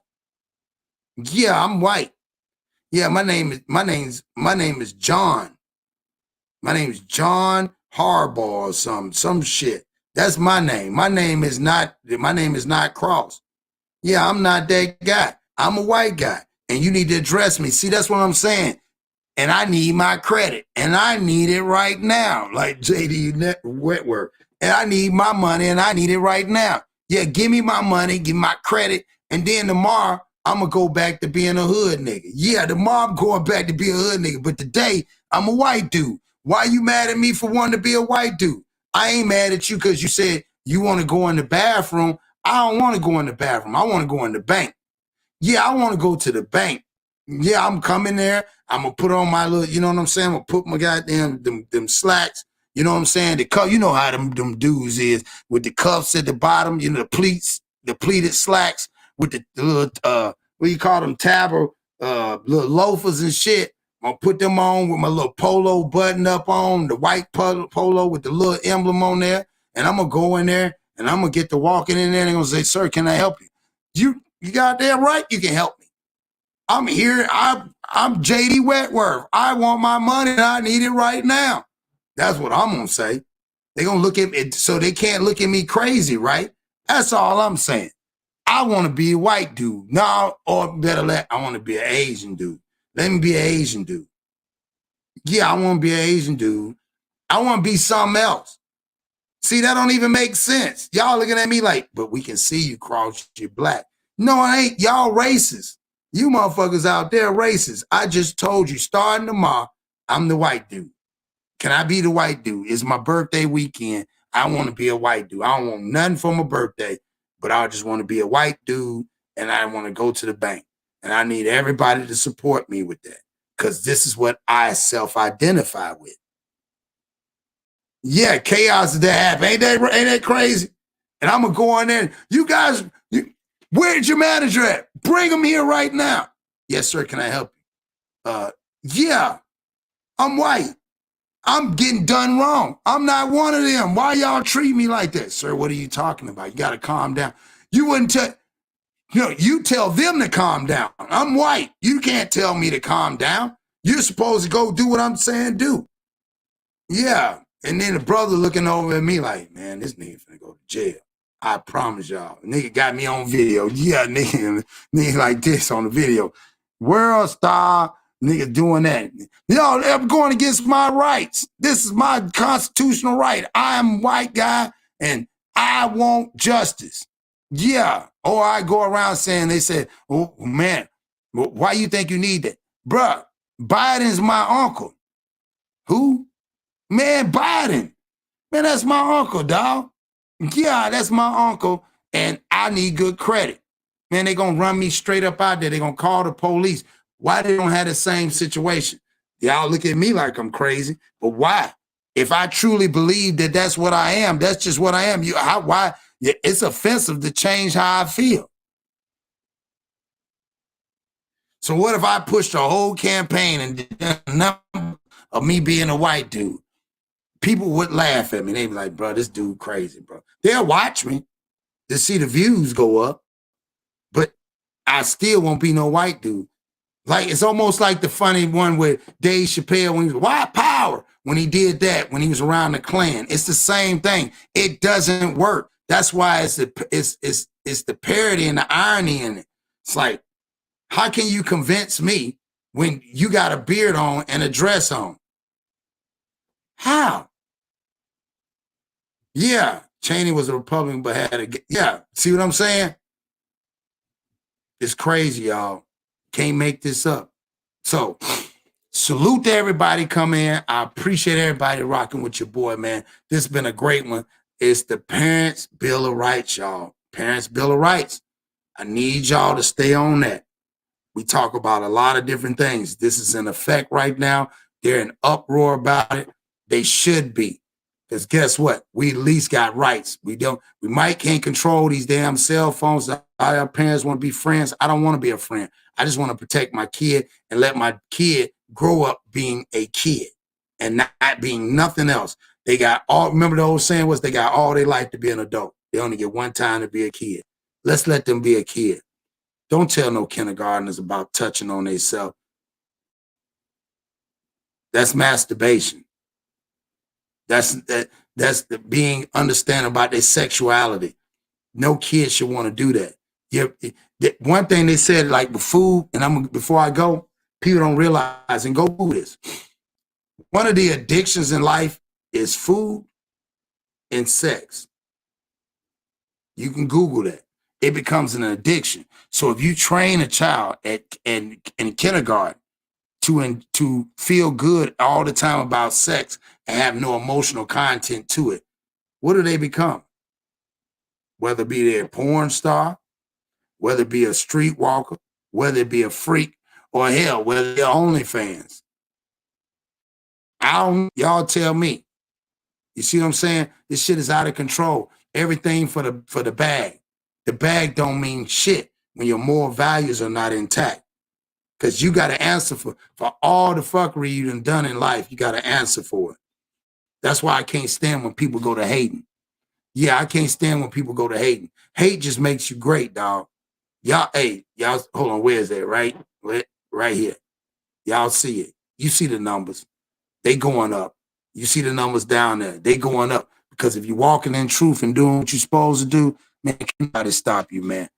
S3: Yeah, I'm white. Yeah, my name is John. My name is John Harbaugh or some shit. That's my name. My name is not Cross. Yeah, I'm not that guy. I'm a white guy. And you need to address me. See, that's what I'm saying. And I need my credit. And I need it right now. Like JD Wentworth. And I need my money and I need it right now. Yeah, give me my money, give me my credit. And then tomorrow, I'm going to go back to being a hood nigga. Yeah, tomorrow I'm going back to be a hood nigga. But today, I'm a white dude. Why you mad at me for wanting to be a white dude? I ain't mad at you because you said you want to go in the bathroom. I don't want to go in the bathroom. I want to go in the bank. Yeah, I want to go to the bank. Yeah, I'm coming there. I'm going to put on my little, you know what I'm saying? I'm going to put my goddamn, them slacks. You know what I'm saying? The cuff, you know how them dudes is with the cuffs at the bottom, you know, the pleated slacks with the little, what do you call them? Little loafers and shit. I'm going to put them on with my little polo button up on, the white polo with the little emblem on there. And I'm going to go in there and I'm going to get to walking in there and they're going to say, sir, can I help you? You got damn right you can help me. I'm here. I'm JD Wentworth. I want my money and I need it right now. That's what I'm going to say. They're going to look at me, so they can't look at me crazy, right? That's all I'm saying. I want to be a white dude. No, or better, I want to be an Asian dude. Let me be an Asian dude. Yeah, I want to be an Asian dude. I want to be something else. See, that don't even make sense. Y'all looking at me like, but we can see you, Cross, you're black. No, I ain't. Y'all racist. You motherfuckers out there racist. I just told you, starting tomorrow, I'm the white dude. Can I be the white dude? It's my birthday weekend. I want to be a white dude. I don't want nothing for my birthday, but I just want to be a white dude and I want to go to the bank. And I need everybody to support me with that because this is what I self-identify with. Yeah, chaos is that happen. Ain't that crazy? And I'm going to go in there. You guys, where's your manager at? Bring him here right now. Yes, sir. Can I help you? Yeah, I'm white. I'm getting done wrong. I'm not one of them. Why y'all treat me like that? Sir, what are you talking about? You got to calm down. You wouldn't tell, you tell them to calm down. I'm white. You can't tell me to calm down. You're supposed to go do what I'm saying do. Yeah. And then the brother looking over at me like, man, this nigga finna go to jail. I promise y'all. Nigga got me on video. Yeah, nigga like this on the video. World star. Nigga doing that. Yo, I'm going against my rights. This is my constitutional right. I'm a white guy and I want justice. Yeah. Or I go around saying, they said, oh man, why you think you need that? Bruh, Biden's my uncle. Who? Man, Biden. Man, that's my uncle, dog. Yeah, that's my uncle and I need good credit. Man, they gonna run me straight up out there. They gonna call the police. Why they don't have the same situation? Y'all look at me like I'm crazy, but why? If I truly believe that that's what I am, that's just what I am. Why? It's offensive to change how I feel. So what if I pushed a whole campaign and did enough of me being a white dude? People would laugh at me. They'd be like, bro, this dude crazy, bro. They'll watch me to see the views go up, but I still won't be no white dude. Like, it's almost like the funny one with Dave Chappelle when he was, white power, when he did that, when he was around the Klan. It's the same thing. It doesn't work. That's why it's the parody and the irony in it. It's like, how can you convince me when you got a beard on and a dress on? How? Yeah, Cheney was a Republican, but had a, yeah, see what I'm saying? It's crazy, y'all. Can't make this up. So, salute to everybody come in. I appreciate everybody rocking with your boy, man. This has been a great one. It's the Parents' Bill of Rights, y'all. Parents' Bill of Rights. I need y'all to stay on that. We talk about a lot of different things. This is in effect right now. They're in uproar about it. They should be. Because guess what? We at least got rights. We might can't control these damn cell phones. Our parents want to be friends. I don't want to be a friend. I just want to protect my kid and let my kid grow up being a kid and not being nothing else. They got all, remember the old saying was they got all their life to be an adult. They only get one time to be a kid. Let's let them be a kid. Don't tell no kindergartners about touching on themselves. That's masturbation. That's the being understanding about their sexuality. No kid should want to do that. One thing they said, like with food, and before I go, people don't realize, and go do this. One of the addictions in life is food and sex. You can Google that. It becomes an addiction. So if you train a child in kindergarten to feel good all the time about sex and have no emotional content to it, what do they become? Whether it be a porn star, whether it be a streetwalker, whether it be a freak, or hell, whether they're OnlyFans. Y'all tell me. You see what I'm saying? This shit is out of control. Everything for the bag. The bag don't mean shit when your moral values are not intact. Because you got to answer for all the fuckery you done in life. You got to answer for it. That's why I can't stand when people go to hating. Yeah, I can't stand when people go to hating. Hate just makes you great, dog. Y'all, hold on, where is that? Right here. Y'all see it. You see the numbers. They going up. You see the numbers down there. They going up. Because if you're walking in truth and doing what you're supposed to do, man, can't nobody stop you, man.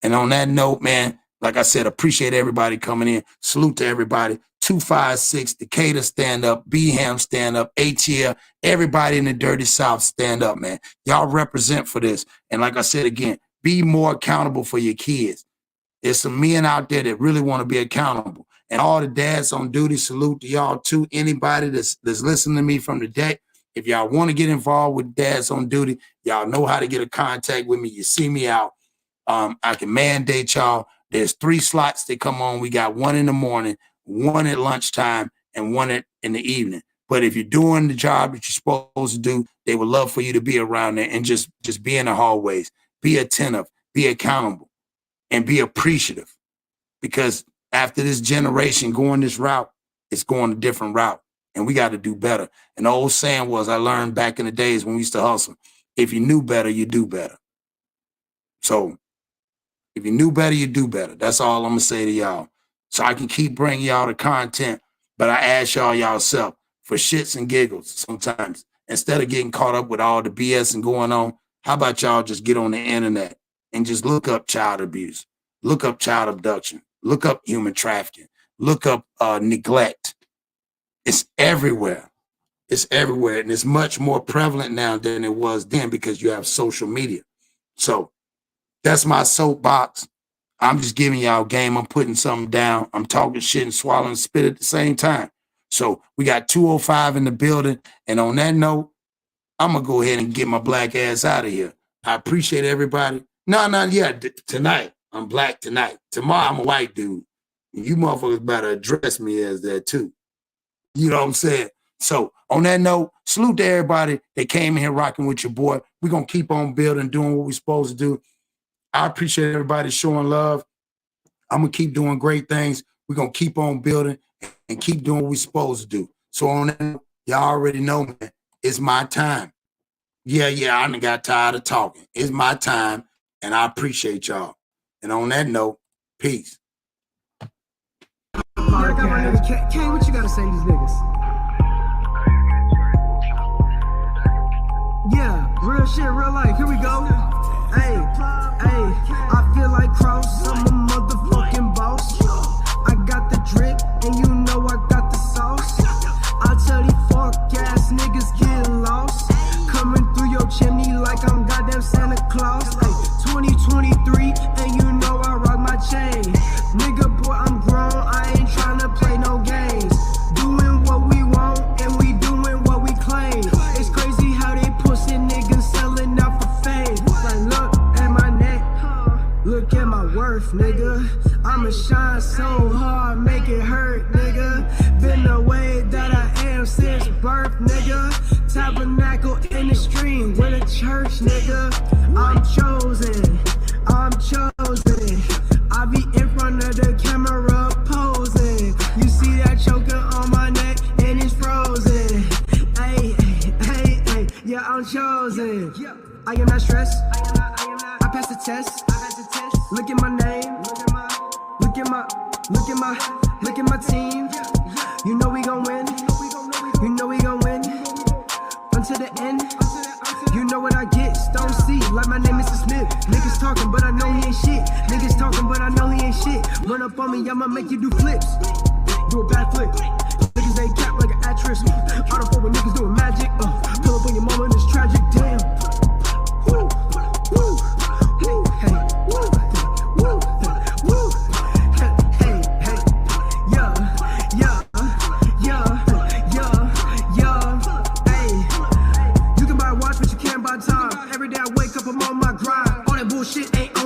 S3: And on that note, man, like I said, appreciate everybody coming in. Salute to everybody. 256, Decatur, stand up. Beham, stand up. ATL, everybody in the Dirty South, stand up, man. Y'all represent for this. And like I said again, be more accountable for your kids. There's some men out there that really want to be accountable. And all the dads on duty, salute to y'all too. Anybody that's listening to me from the deck, if y'all want to get involved with dads on duty, y'all know how to get in contact with me. You see me out. I can mandate y'all. There's 3 slots that come on. We got 1 in the morning, 1 at lunchtime, and 1 in the evening. But if you're doing the job that you're supposed to do, they would love for you to be around there and just be in the hallways. Be attentive, be accountable, and be appreciative. Because after this generation going this route, it's going a different route. And we got to do better. And the old saying was, I learned back in the days when we used to hustle, if you knew better, you do better. So if you knew better, you do better. That's all I'm going to say to y'all. So I can keep bringing y'all the content, but I ask y'all self for shits and giggles sometimes. Instead of getting caught up with all the BS and going on, how about y'all just get on the internet and just look up child abuse, look up child abduction, look up human trafficking, look up neglect. It's everywhere. It's everywhere. And it's much more prevalent now than it was then because you have social media. So that's my soapbox. I'm just giving y'all game. I'm putting something down. I'm talking shit and swallowing spit at the same time. So we got 205 in the building. And on that note, I'm going to go ahead and get my black ass out of here. I appreciate everybody. Tonight. I'm black tonight. Tomorrow, I'm a white dude. You motherfuckers better address me as that too. You know what I'm saying? So on that note, salute to everybody that came in here rocking with your boy. We're going to keep on building, doing what we're supposed to do. I appreciate everybody showing love. I'm going to keep doing great things. We're going to keep on building and keep doing what we're supposed to do. So on that note, y'all already know, man, it's my time. Yeah, I done got tired of talking. It's my time, and I appreciate y'all. And on that note, peace.
S2: Yeah, I got my nigga Kane, what you got to say to these niggas? Yeah, real shit, real life. Here we go. Hey, I feel like Cross, I'm a motherfucker. 2023, and you know I rock my chain. Nigga, boy, I'm grown, I ain't tryna play no games. Doing what we want, and we doing what we claim. It's crazy how they pussy niggas selling out for fame. Like, look at my neck, look at my worth, nigga. I'ma shine so hard, make it hurt, nigga. Been the way that I am since birth, nigga. Tabernacle in the stream with a church, nigga. I'm chosen, I'm chosen. I be in front of the camera posing. You see that choker on my neck and it's frozen. Hey, hey, hey, yeah, I'm chosen. I am not stressed. I passed the test. Look at my name. Look at my team. You know we gon' win. You know we gon' win. Until the end. You know what I get, Stone C, like my name is Smith. Niggas talking, but I know he ain't shit. Niggas talking, but I know he ain't shit. Run up on me, I'ma make you do flips. Do a backflip. Niggas ain't cap like an actress. Out of 4 when niggas doing magic. Pull up on your mama and it's tragic, damn. Woo, woo, woo, hey, woo, woo, woo, hey, hey, yeah, yeah, yeah, yeah, yeah, hey. You can buy a watch, but you can't buy time. Every day I wake up, I'm on my grind. All that bullshit ain't